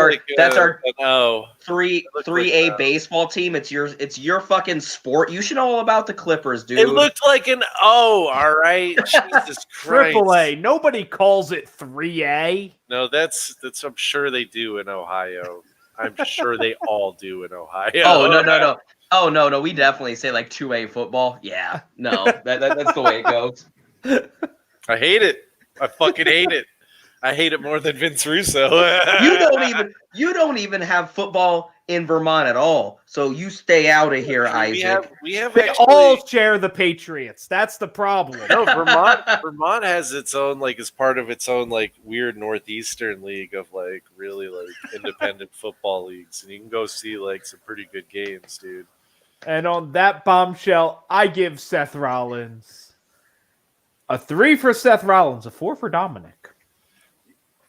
S2: our
S3: no.
S2: 3A baseball team. It's your fucking sport. You should know all about the Clippers, dude.
S3: It looked like an O, all right? Jesus Christ.
S1: AAA. Nobody calls it 3A.
S3: No, that's I'm sure they do in Ohio. I'm sure they all do in Ohio.
S2: Oh, no. Oh, no. We definitely say like 2A football. Yeah. No, that's the way it goes.
S3: I hate it. I fucking hate it. I hate it more than Vince Russo.
S2: You don't even have football in Vermont at all. So you stay out of here, Isaac.
S3: We have
S1: They
S3: actually,
S1: all share the Patriots. That's the problem.
S3: no, Vermont has its own, like, as part of its own, like, weird Northeastern league of, like, really, like, independent football leagues. And you can go see, like, some pretty good games, dude.
S1: And on that bombshell, I give Seth Rollins a 3 for Seth Rollins, a 4 for Dominik.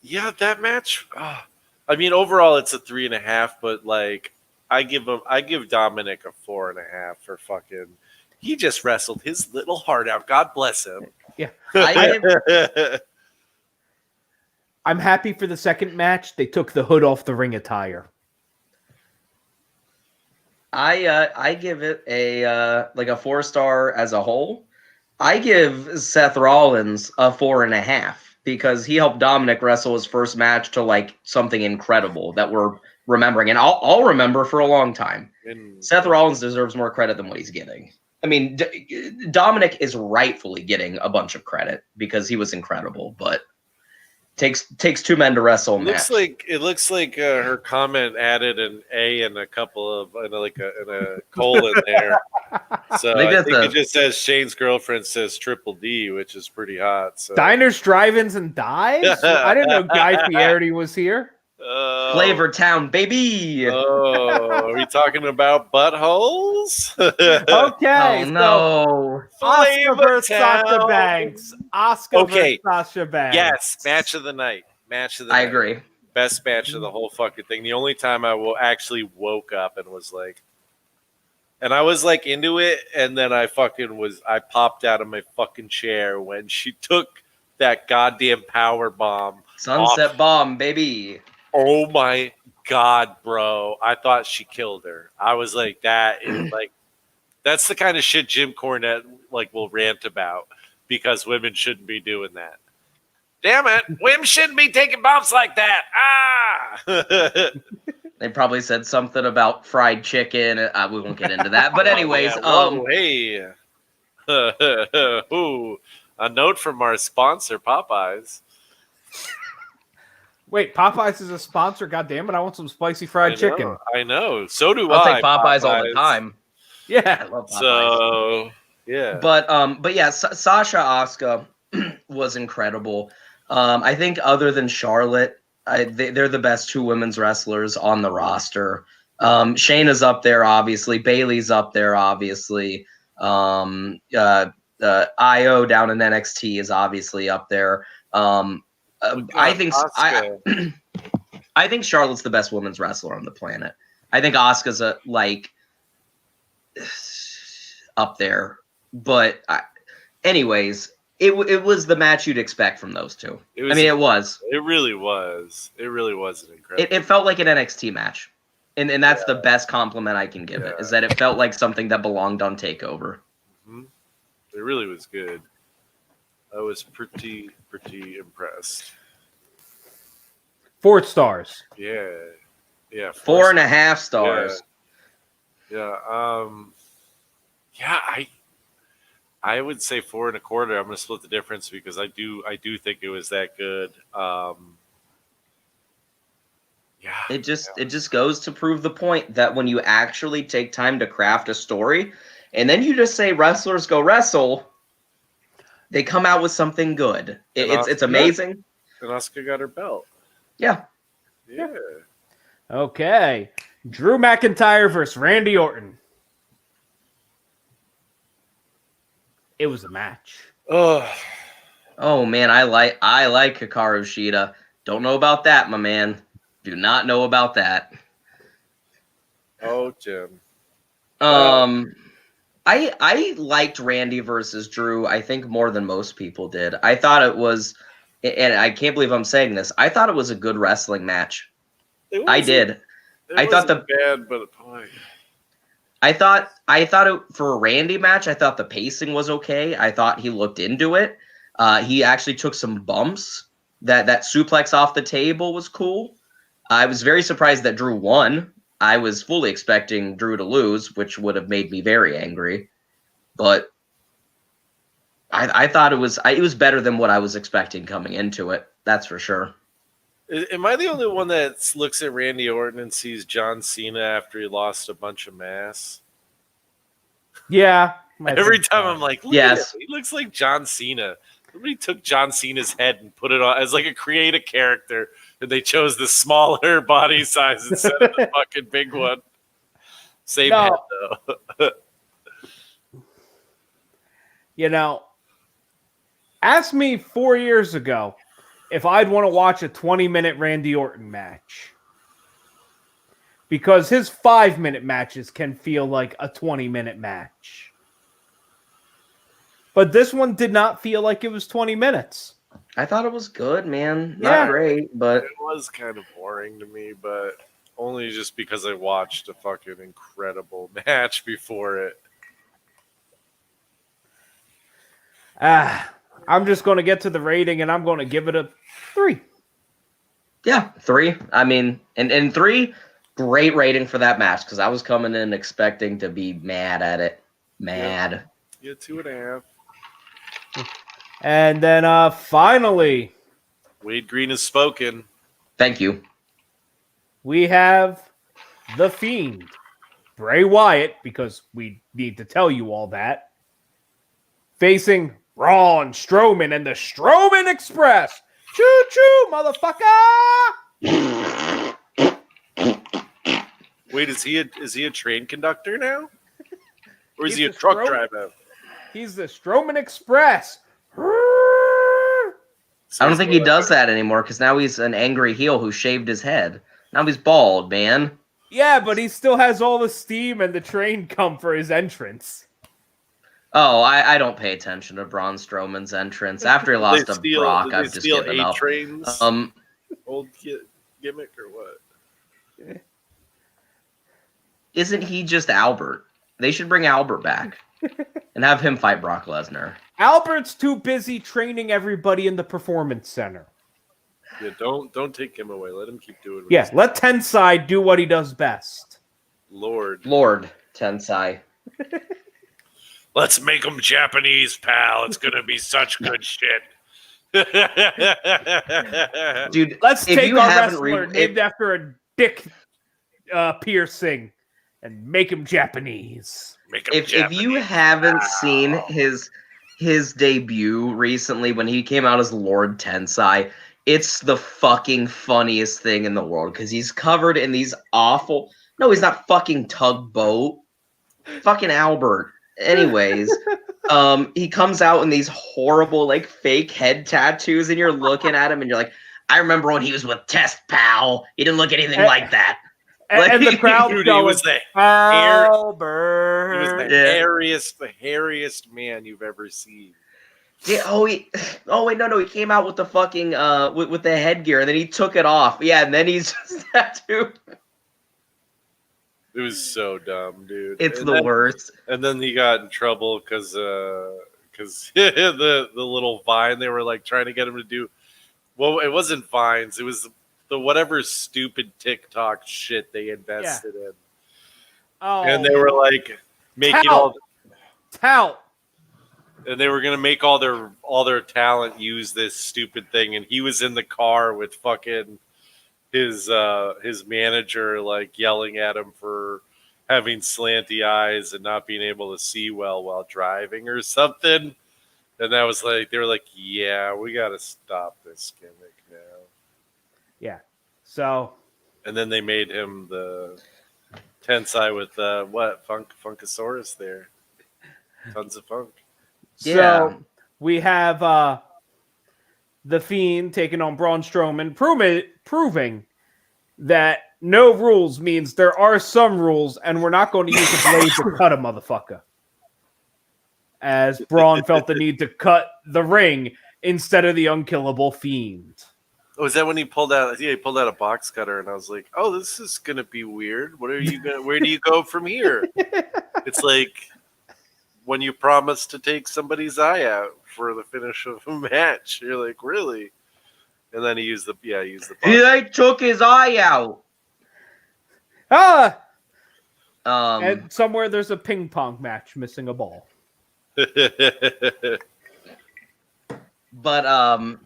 S3: Yeah, that match. I mean, overall, it's a 3.5, but like, I give Dominik a 4.5 for fucking. He just wrestled his little heart out. God bless him.
S1: Yeah, I'm happy for the second match. They took the hood off the ring attire.
S2: I give it a 4-star as a whole. I give Seth Rollins a 4.5 because he helped Dominik wrestle his first match to like something incredible that we're remembering, and I'll remember for a long time. Seth Rollins deserves more credit than what he's getting. I mean, Dominik is rightfully getting a bunch of credit because he was incredible, but takes two men to wrestle.
S3: It looks like her comment added an A and a couple of and a colon there. So I think it just says Shane's girlfriend says Triple D, which is pretty hot. So.
S1: Diners, drive-ins, and dives. I didn't know Guy Fieri was here.
S2: Flavor Town, baby.
S3: Are we talking about buttholes?
S1: Okay.
S2: Oh, no.
S1: Oscar versus Sasha Banks. Oscar versus Sasha Banks.
S3: Yes, match of the night.
S2: I agree.
S3: Best match of the whole fucking thing. The only time I actually woke up and was like, and I was like into it, and then I popped out of my fucking chair when she took that goddamn power bomb.
S2: Sunset bomb, baby.
S3: Oh my God, bro. I thought she killed her. I was like, that is like, that's the kind of shit Jim Cornette like will rant about because women shouldn't be doing that. Damn it. Women shouldn't be taking bombs like that. Ah.
S2: They probably said something about fried chicken. We won't get into that. But anyways,
S3: hey. Ooh, a note from our sponsor, Popeyes.
S1: Wait, Popeyes is a sponsor? God damn it, I want some spicy fried chicken.
S3: I know. So do
S2: I'll take Popeyes all the time.
S1: Yeah.
S2: I love Popeyes.
S3: So, yeah.
S2: But yeah, Sasha Asuka was incredible. I think other than Charlotte, they're the best two women's wrestlers on the roster. Shayna's up there, obviously. Bayley's up there, obviously. IO down in NXT is obviously up there. I think Charlotte's the best women's wrestler on the planet. I think Asuka's up there. But anyways, it was the match you'd expect from those two. It was.
S3: It really was. It really was an incredible.
S2: It felt like an NXT match. And that's the best compliment I can give it, is that it felt like something that belonged on TakeOver.
S3: Mm-hmm. It really was good. I was pretty impressed.
S1: 4 stars.
S3: Yeah.
S2: 4.5 stars.
S3: Yeah. I would say 4.25. I'm going to split the difference because I do think it was that good.
S2: It just goes to prove the point that when you actually take time to craft a story, and then you just say wrestlers go wrestle, they come out with something good. It's amazing.
S3: And Asuka got her belt.
S2: Yeah.
S1: Okay. Drew McIntyre versus Randy Orton. It was a match.
S2: Oh man, I like Hikaru Shida. Don't know about that, my man. Do not know about that.
S3: Oh, Jim.
S2: I liked Randy versus Drew, I think, more than most people did. I thought it was, and I can't believe I'm saying this, I thought it was a good wrestling match. I did. I thought
S3: bad, but boy.
S2: I thought it for a Randy match, I thought the pacing was okay. I thought he looked into it. He actually took some bumps. That suplex off the table was cool. I was very surprised that Drew won. I was fully expecting Drew to lose, which would have made me very angry. But I thought it was better than what I was expecting coming into it. That's for sure.
S3: Am I the only one that looks at Randy Orton and sees John Cena after he lost a bunch of mass?
S1: Yeah.
S3: Every time I'm like, look
S2: yes.
S3: at him. He looks like John Cena. Somebody took John Cena's head and put it on as like a creative character, and they chose the smaller body size instead of the fucking big one. Same head, though.
S1: You know, ask me 4 years ago if I'd want to watch a 20-minute Randy Orton match. Because his 5-minute matches can feel like a 20-minute match. But this one did not feel like it was 20 minutes.
S2: I thought it was good, man.
S1: Yeah.
S2: Not great, but
S3: it was kind of boring to me, but only just because I watched a fucking incredible match before it.
S1: I'm just going to get to the rating, and I'm going to give it a 3.
S2: Yeah, 3. I mean, and 3, great rating for that match because I was coming in expecting to be mad at it. Mad.
S3: Yeah, 2.5.
S1: And then finally,
S3: Wade Green has spoken.
S2: Thank you.
S1: We have The Fiend, Bray Wyatt, because we need to tell you all that, facing Braun Strowman and the Strowman Express. Choo-choo, motherfucker!
S3: Wait, is he a train conductor now? Or is he a
S1: He's the
S3: truck driver?
S1: He's the Strowman Express.
S2: I don't think he does that anymore because now he's an angry heel who shaved his head. Now he's bald, man.
S1: Yeah, but he still has all the steam and the train come for his entrance.
S2: Oh, I don't pay attention to Braun Strowman's entrance. After he lost to Brock, I've just given up.
S3: Trains? Old gimmick or what?
S2: Isn't he just Albert? They should bring Albert back and have him fight Brock Lesnar.
S1: Albert's too busy training everybody in the Performance Center.
S3: Yeah, don't take him away. Let him keep doing what
S1: Yeah, let Tensai do what he does best.
S2: Lord Tensai.
S3: Let's make him Japanese, pal. It's going to be such good shit.
S2: Dude,
S1: let's take our wrestler named after a dick piercing and make him Japanese.
S2: If you haven't seen his debut recently when he came out as Lord Tensai, it's the fucking funniest thing in the world because he's covered in these awful... No, he's not fucking Tugboat. Fucking Albert. Anyways, he comes out in these horrible, like, fake head tattoos, and you're looking at him, and you're like, I remember when he was with Test, pal. He didn't look anything like that.
S1: And the crowd
S3: dude,
S1: going,
S3: he was the
S1: Albert.
S3: He was the hairiest man you've ever seen.
S2: Yeah, wait, no, he came out with the fucking with the headgear, and then he took it off. Yeah, and then he's just tattooed.
S3: It was so dumb, dude.
S2: It's the worst.
S3: And then he got in trouble because the little Vine they were like trying to get him to do. Well, it wasn't Vines. It was the whatever stupid TikTok shit they invested in.
S1: Oh,
S3: and they were like making
S1: tout.
S3: And they were gonna make all their talent use this stupid thing, and he was in the car with fucking his manager like yelling at him for having slanty eyes and not being able to see well while driving or something. And that was like they were like, yeah, we gotta stop this gimmick now.
S1: Yeah. So.
S3: And then they made him the Tensai with Funkasaurus there. Tons of funk.
S1: So we have The Fiend taking on Braun Strowman, proving that no rules means there are some rules, and we're not going to use a blade to cut a motherfucker. As Braun felt the need to cut the ring instead of the unkillable Fiend.
S3: Oh, is that when he pulled out? Yeah, he pulled out a box cutter, and I was like, "Oh, this is gonna be weird. What are you gonna? Where do you go from here?" It's like when you promise to take somebody's eye out for the finish of a match. You're like, "Really?" And then he used the box.
S2: He took his eye out.
S1: And somewhere there's a ping pong match missing a ball.
S2: But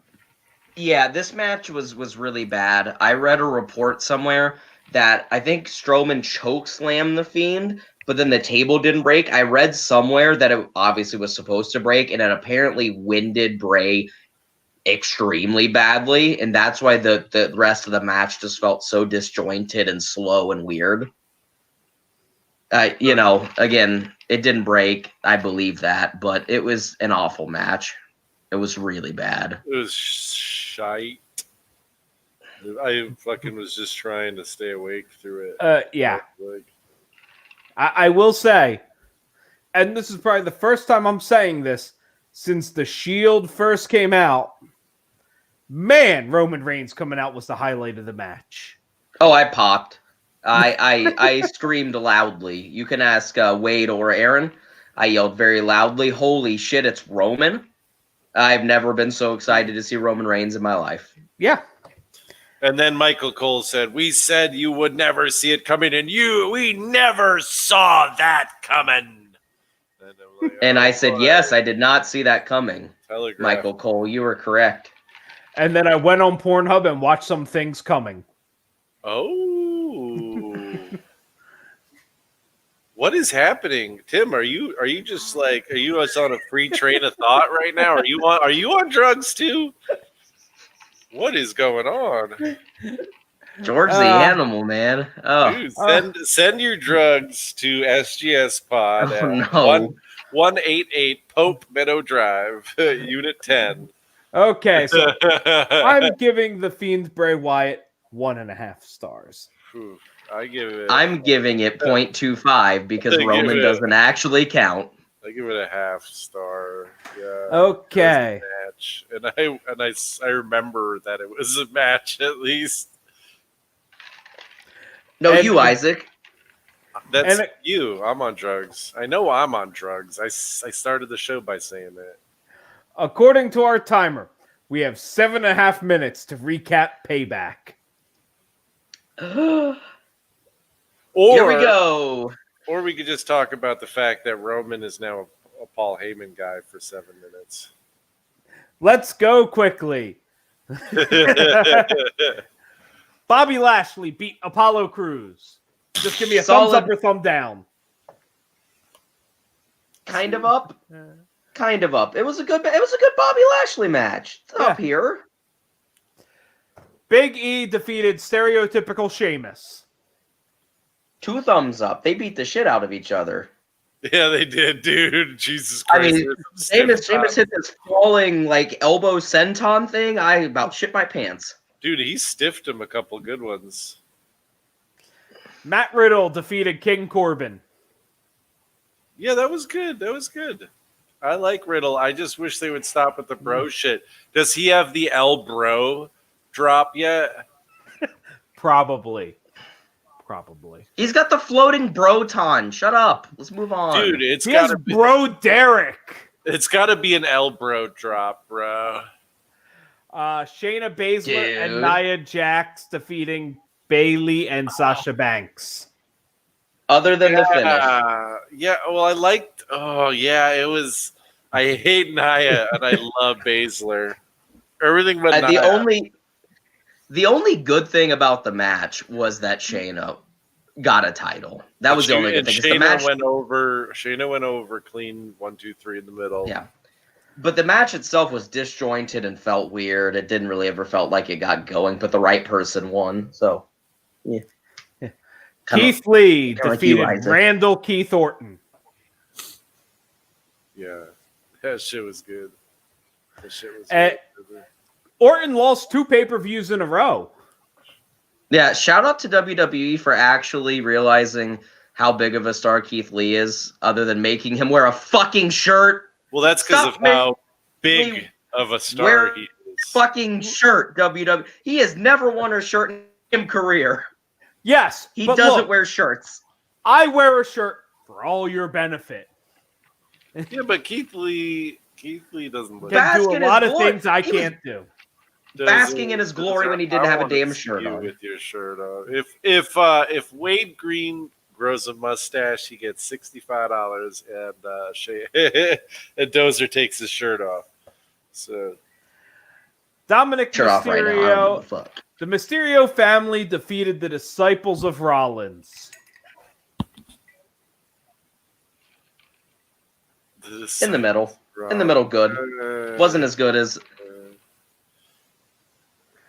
S2: yeah, this match was really bad. I read a report somewhere that I think Strowman chokeslammed the Fiend, but then the table didn't break. I read somewhere that it obviously was supposed to break, and it apparently winded Bray extremely badly, and that's why the rest of the match just felt so disjointed and slow and weird. Again, it didn't break. I believe that, but it was an awful match. It was really bad.
S3: It was shite. I fucking was just trying to stay awake through it.
S1: Yeah. I will say, and this is probably the first time I'm saying this since the Shield first came out, man, Roman Reigns coming out was the highlight of the match.
S2: Oh, I popped. I screamed loudly. You can ask Wade or Eryn. I yelled very loudly, "Holy shit, it's Roman!" I've never been so excited to see Roman Reigns in my life.
S1: Yeah.
S3: And then Michael Cole said, "We said you would never see it coming, and we never saw that coming."
S2: And I said, "Yes, I did not see that coming."
S3: Telegraph.
S2: Michael Cole, you were correct.
S1: And then I went on Pornhub and watched some things coming.
S3: Oh. What is happening, Tim? Are you just like, are you on a free train of thought right now? Are you on drugs too? What is going on?
S2: George the animal, man. Oh,
S3: dude, send your drugs to SGS Pod at 188 Pope Meadow Drive, Unit 10.
S1: Okay, so I'm giving the Fiend Bray Wyatt 1.5 stars.
S2: I'm giving it 0.25 because Roman doesn't actually count.
S3: I give it a 0.5 star. Yeah.
S1: Okay.
S3: Match. And I remember that it was a match at least.
S2: You, Isaac.
S3: That's you. I'm on drugs. I know I'm on drugs. I started the show by saying that.
S1: According to our timer, we have 7.5 minutes to recap Payback.
S2: Here we go.
S3: Or we could just talk about the fact that Roman is now a Paul Heyman guy for 7 minutes.
S1: Let's go quickly. Bobby Lashley beat Apollo Crews. Just give me a thumbs up or thumb down.
S2: Kind of up. Kind of up. It was a good Bobby Lashley match. It's up here.
S1: Big E defeated stereotypical Sheamus.
S2: 2 thumbs up. They beat the shit out of each other.
S3: Yeah, they did, dude. Jesus Christ.
S2: I mean, Sheamus hit this falling elbow senton thing. I about shit my pants.
S3: Dude, he stiffed him a couple good ones.
S1: Matt Riddle defeated King Corbin.
S3: Yeah, that was good. I like Riddle. I just wish they would stop with the bro shit. Does he have the El Bro drop yet?
S1: Probably.
S2: He's got the floating Broton. Shut up. Let's move on.
S3: Dude,
S1: he has Bro Derek.
S3: It's got to be an El Bro drop, bro.
S1: Shayna Baszler and Nia Jax defeating Bayley and Sasha Banks.
S2: Other than the finish.
S3: Yeah, well, I liked... Oh, yeah, it was... I hate Nia, and I love Baszler. Everything but Nia.
S2: The only good thing about the match was that Shayna got a title. That was the only good thing.
S3: Shayna went over clean 1, 2, 3 in the middle.
S2: Yeah. But the match itself was disjointed and felt weird. It didn't really ever felt like it got going, but the right person won. So, yeah.
S1: Keith Lee defeated Randall Keith Orton.
S3: Yeah. That shit was good.
S1: Orton lost 2 pay-per-views in a row.
S2: Yeah, shout out to WWE for actually realizing how big of a star Keith Lee is, other than making him wear a fucking shirt.
S3: Well, that's because of how big
S2: Lee
S3: of a star he is.
S2: Fucking shirt, WWE. He has never worn a shirt in his career.
S1: Yes,
S2: He
S1: but
S2: doesn't
S1: look,
S2: wear shirts.
S1: I wear a shirt for all your benefit.
S3: Yeah, but Keith Lee doesn't look.
S1: Can do a
S2: Basking
S1: lot
S2: his
S1: of
S2: glory.
S1: things I
S2: He was
S1: can't do.
S2: basking in his glory when he didn't have a damn shirt on.
S3: With your shirt on. If Wade Green grows a mustache, he gets $65, and Dozer takes his shirt off. So
S2: Shirt
S1: Dominik Mysterio,
S2: off right now. I don't give a fuck.
S1: the Mysterio family defeated the Disciples of Rollins.
S2: In the middle. In the middle, good. Wasn't as good as...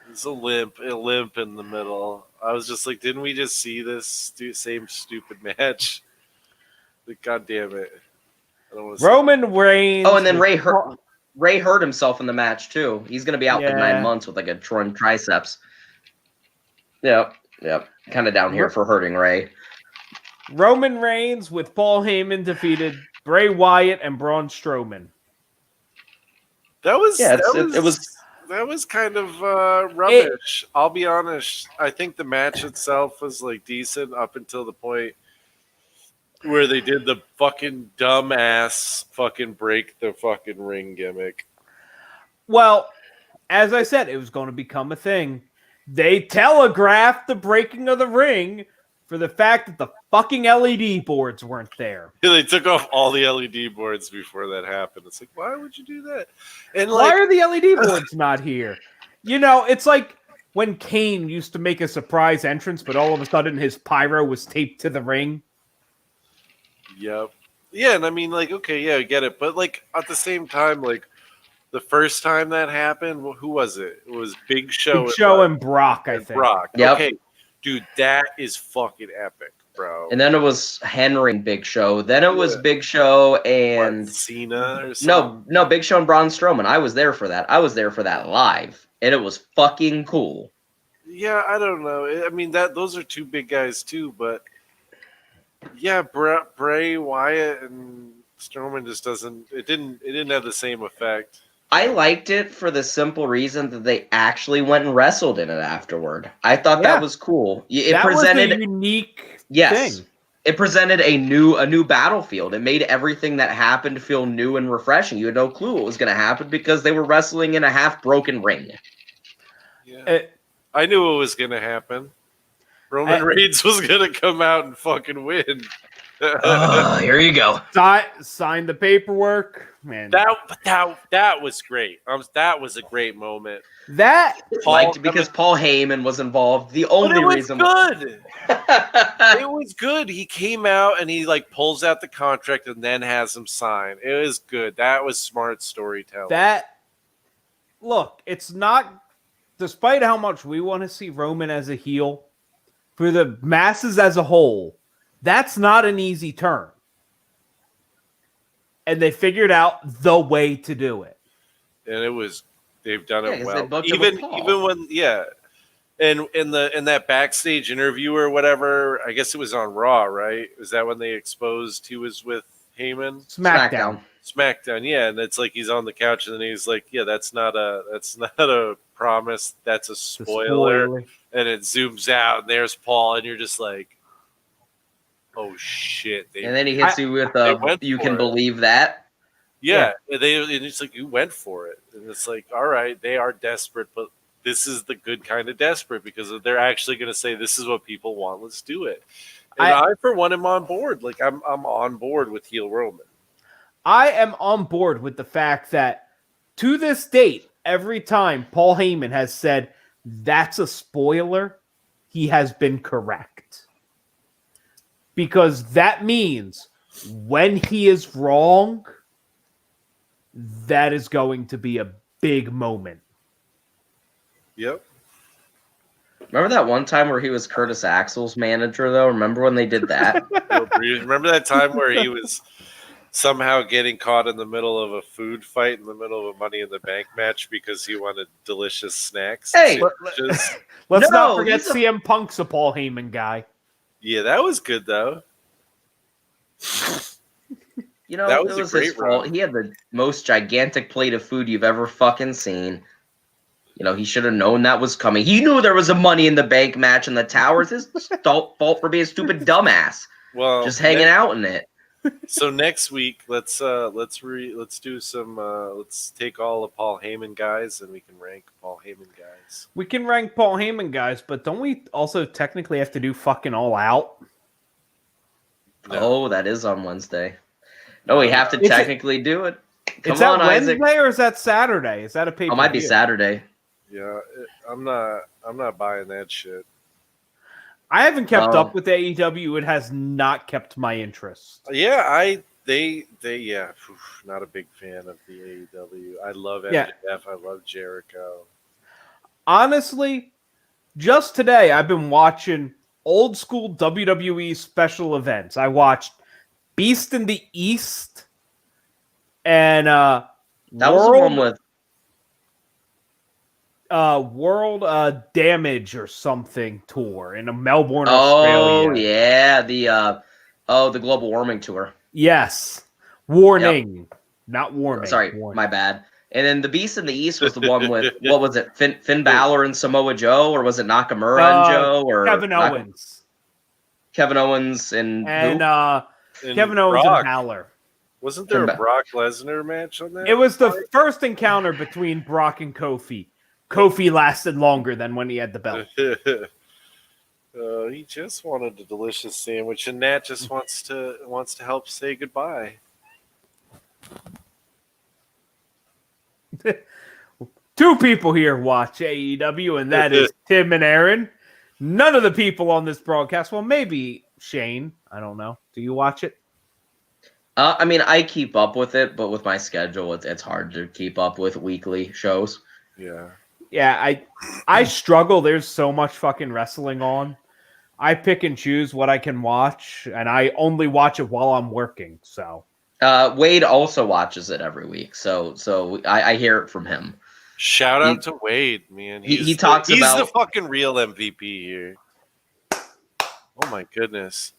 S3: It's a limp in the middle. I was just like, didn't we just see this same stupid match? Like, God damn it. I don't want to
S1: Roman Reigns.
S2: Oh, and then Ray hurt himself in the match, too. He's going to be out for 9 months with, like, a torn triceps. Yep. Kind of down here for hurting Ray.
S1: Roman Reigns with Paul Heyman defeated Bray Wyatt and Braun Strowman.
S3: That was
S2: it was
S3: kind of rubbish. I'll be honest. I think the match itself was like decent up until the point where they did the fucking dumbass fucking break the fucking ring gimmick.
S1: Well, as I said, it was going to become a thing. They telegraphed the breaking of the ring for the fact that the fucking LED boards weren't there.
S3: They took off all the LED boards before that happened. It's like, why would you do that? And
S1: why are the LED boards not here? You know, it's like when Kane used to make a surprise entrance, but all of a sudden his pyro was taped to the ring.
S3: Yep. Yeah, and I mean, like, okay, yeah, I get it. But, like, at the same time, like, the first time that happened, who was it? It was Big Show.
S1: Big Show and Brock, I think.
S3: Brock.
S2: Yep.
S3: Okay. Dude, that is fucking epic, bro.
S2: And then it was Henry and Big Show. Then it was Big Show and...
S3: Cena or something?
S2: No, Big Show and Braun Strowman. I was there for that. I was there for that live. And it was fucking cool.
S3: Yeah, I don't know. I mean, those are 2 big guys, too, but... Yeah, Bray Wyatt and Strowman just doesn't... It didn't have the same effect.
S2: I liked it for the simple reason that they actually went and wrestled in it afterward. I thought that was cool. It presented
S1: was a unique
S2: thing.
S1: thing.
S2: It presented a new battlefield. It made everything that happened feel new and refreshing. You had no clue what was going to happen because they were wrestling in a half-broken ring.
S3: Yeah. I knew what was going to happen. Roman Reigns was going to come out and fucking win.
S2: Here you go.
S1: Sign the paperwork, man.
S3: That was great. That was a great moment.
S2: Because Paul Heyman was involved. The only reason
S3: good. It was good. He came out and he like pulls out the contract and then has him sign. It was good. That was smart storytelling.
S1: Look, it's not. Despite how much we want to see Roman as a heel, for the masses as a whole, that's not an easy turn. And they figured out the way to do it.
S3: And they've done it well.
S2: Even
S3: when and in that backstage interview or whatever, I guess it was on Raw, right? Was that when they exposed he was with Heyman? SmackDown, yeah, and it's like he's on the couch and then he's like, yeah, that's not a promise, that's a spoiler. And it zooms out and there's Paul and you're just like, oh shit!
S2: And then he hits you with "You can believe that."
S3: Yeah, and it's like you went for it, and it's like, all right, they are desperate, but this is the good kind of desperate because they're actually going to say, "This is what people want. Let's do it." And I for one, am on board. Like I'm on board with heel Roman.
S1: I am on board with the fact that to this date, every time Paul Heyman has said that's a spoiler, he has been correct. Because that means when he is wrong, that is going to be a big moment.
S3: Yep.
S2: Remember that one time where he was Curtis Axel's manager, though? Remember when they did that?
S3: Remember that time where he was somehow getting caught in the middle of a food fight in the middle of a Money in the Bank match because he wanted delicious snacks.
S2: Hey,
S1: let's not
S2: No,
S1: forget
S2: he's a-
S1: CM Punk's a Paul Heyman guy.
S3: Yeah, that was good though.
S2: You know,
S3: That was
S2: it
S3: a
S2: was
S3: great
S2: his fault.
S3: run.
S2: He had the most gigantic plate of food you've ever fucking seen. You know, he should have known that was coming. He knew there was a Money in the Bank match in the towers. His fault for being a stupid dumbass,
S3: Well,
S2: just hanging out in it.
S3: So next week, let's do some let's take all the Paul Heyman guys and we can rank Paul Heyman guys.
S1: We can rank Paul Heyman guys, but don't we also technically have to do fucking All Out?
S3: No.
S2: Oh, that is on Wednesday. No, we have to
S1: Is it-
S2: technically do it. Come
S1: Is that
S2: on,
S1: Wednesday
S2: Isaac.
S1: or is that Saturday? Is that a pay?
S2: Oh, it might be Saturday.
S3: Yeah, I'm not buying that shit.
S1: I haven't kept
S2: No.
S1: up with AEW. It has not kept my interest.
S3: Yeah, not a big fan of the AEW. I love MJF.
S1: Yeah.
S3: I love Jericho.
S1: Honestly, just today I've been watching old school WWE special events. I watched Beast in the East and
S2: That was the one with.
S1: World Damage or something tour in Melbourne,
S2: Oh
S1: Australia.
S2: yeah, the global warming tour.
S1: Yes. Warning. Not warming.
S2: Sorry,
S1: Warning.
S2: my bad. And then the Beast in the East was the one with what was it? Finn Balor and Samoa Joe, or was it Nakamura and Joe, or
S1: Kevin Owens.
S2: Kevin Owens and
S1: And
S2: who?
S3: And
S1: Kevin Owens
S3: Brock.
S1: and Balor.
S3: Wasn't there a Brock Lesnar match on that?
S1: It was the first encounter between Brock and Kofi. Kofi lasted longer than when he had the belt.
S3: He just wanted a delicious sandwich, and Nat just wants to help say goodbye.
S1: Two people here watch AEW, and that is Tim and Eryn. None of the people on this broadcast, well, maybe Shane. I don't know. Do you watch it?
S2: I mean, I keep up with it, but with my schedule, it's hard to keep up with weekly shows.
S3: Yeah.
S1: Yeah, I struggle. There's so much fucking wrestling on. I pick and choose what I can watch, and I only watch it while I'm working. So
S2: Wade also watches it every week, so I hear it from him.
S3: Shout out to Wade, man.
S2: He talks
S3: he's
S2: about
S3: the fucking real MVP here. Oh my goodness.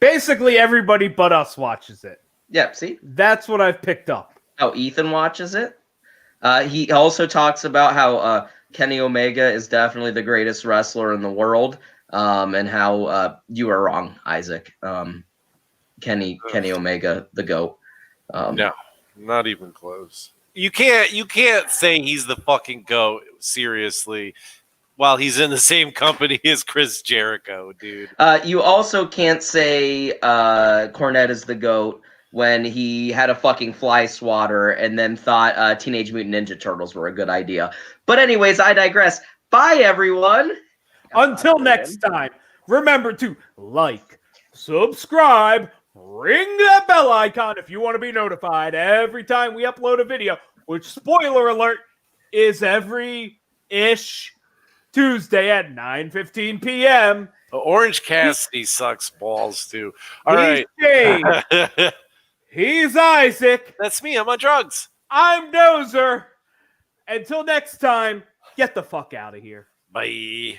S1: basically everybody but us watches it.
S2: Yeah, see?
S1: That's what I've picked up.
S2: How Ethan watches it. He also talks about how Kenny Omega is definitely the greatest wrestler in the world, and how you are wrong, Isaac. Kenny Omega, the GOAT.
S3: No, not even close. You can't say he's the fucking GOAT, seriously, while he's in the same company as Chris Jericho, dude.
S2: You also can't say Cornette is the GOAT when he had a fucking fly swatter and then thought Teenage Mutant Ninja Turtles were a good idea. But anyways, I digress. Bye, everyone.
S1: Until next time, remember to like, subscribe, ring that bell icon if you want to be notified every time we upload a video, which, spoiler alert, is every-ish Tuesday at 9:15 p.m.
S3: Orange Cassidy sucks balls, too. All
S1: He's
S3: right.
S1: Jay. He's Isaac.
S3: That's me. I'm on drugs.
S1: I'm Dozer. Until next time, get the fuck out of here.
S3: Bye.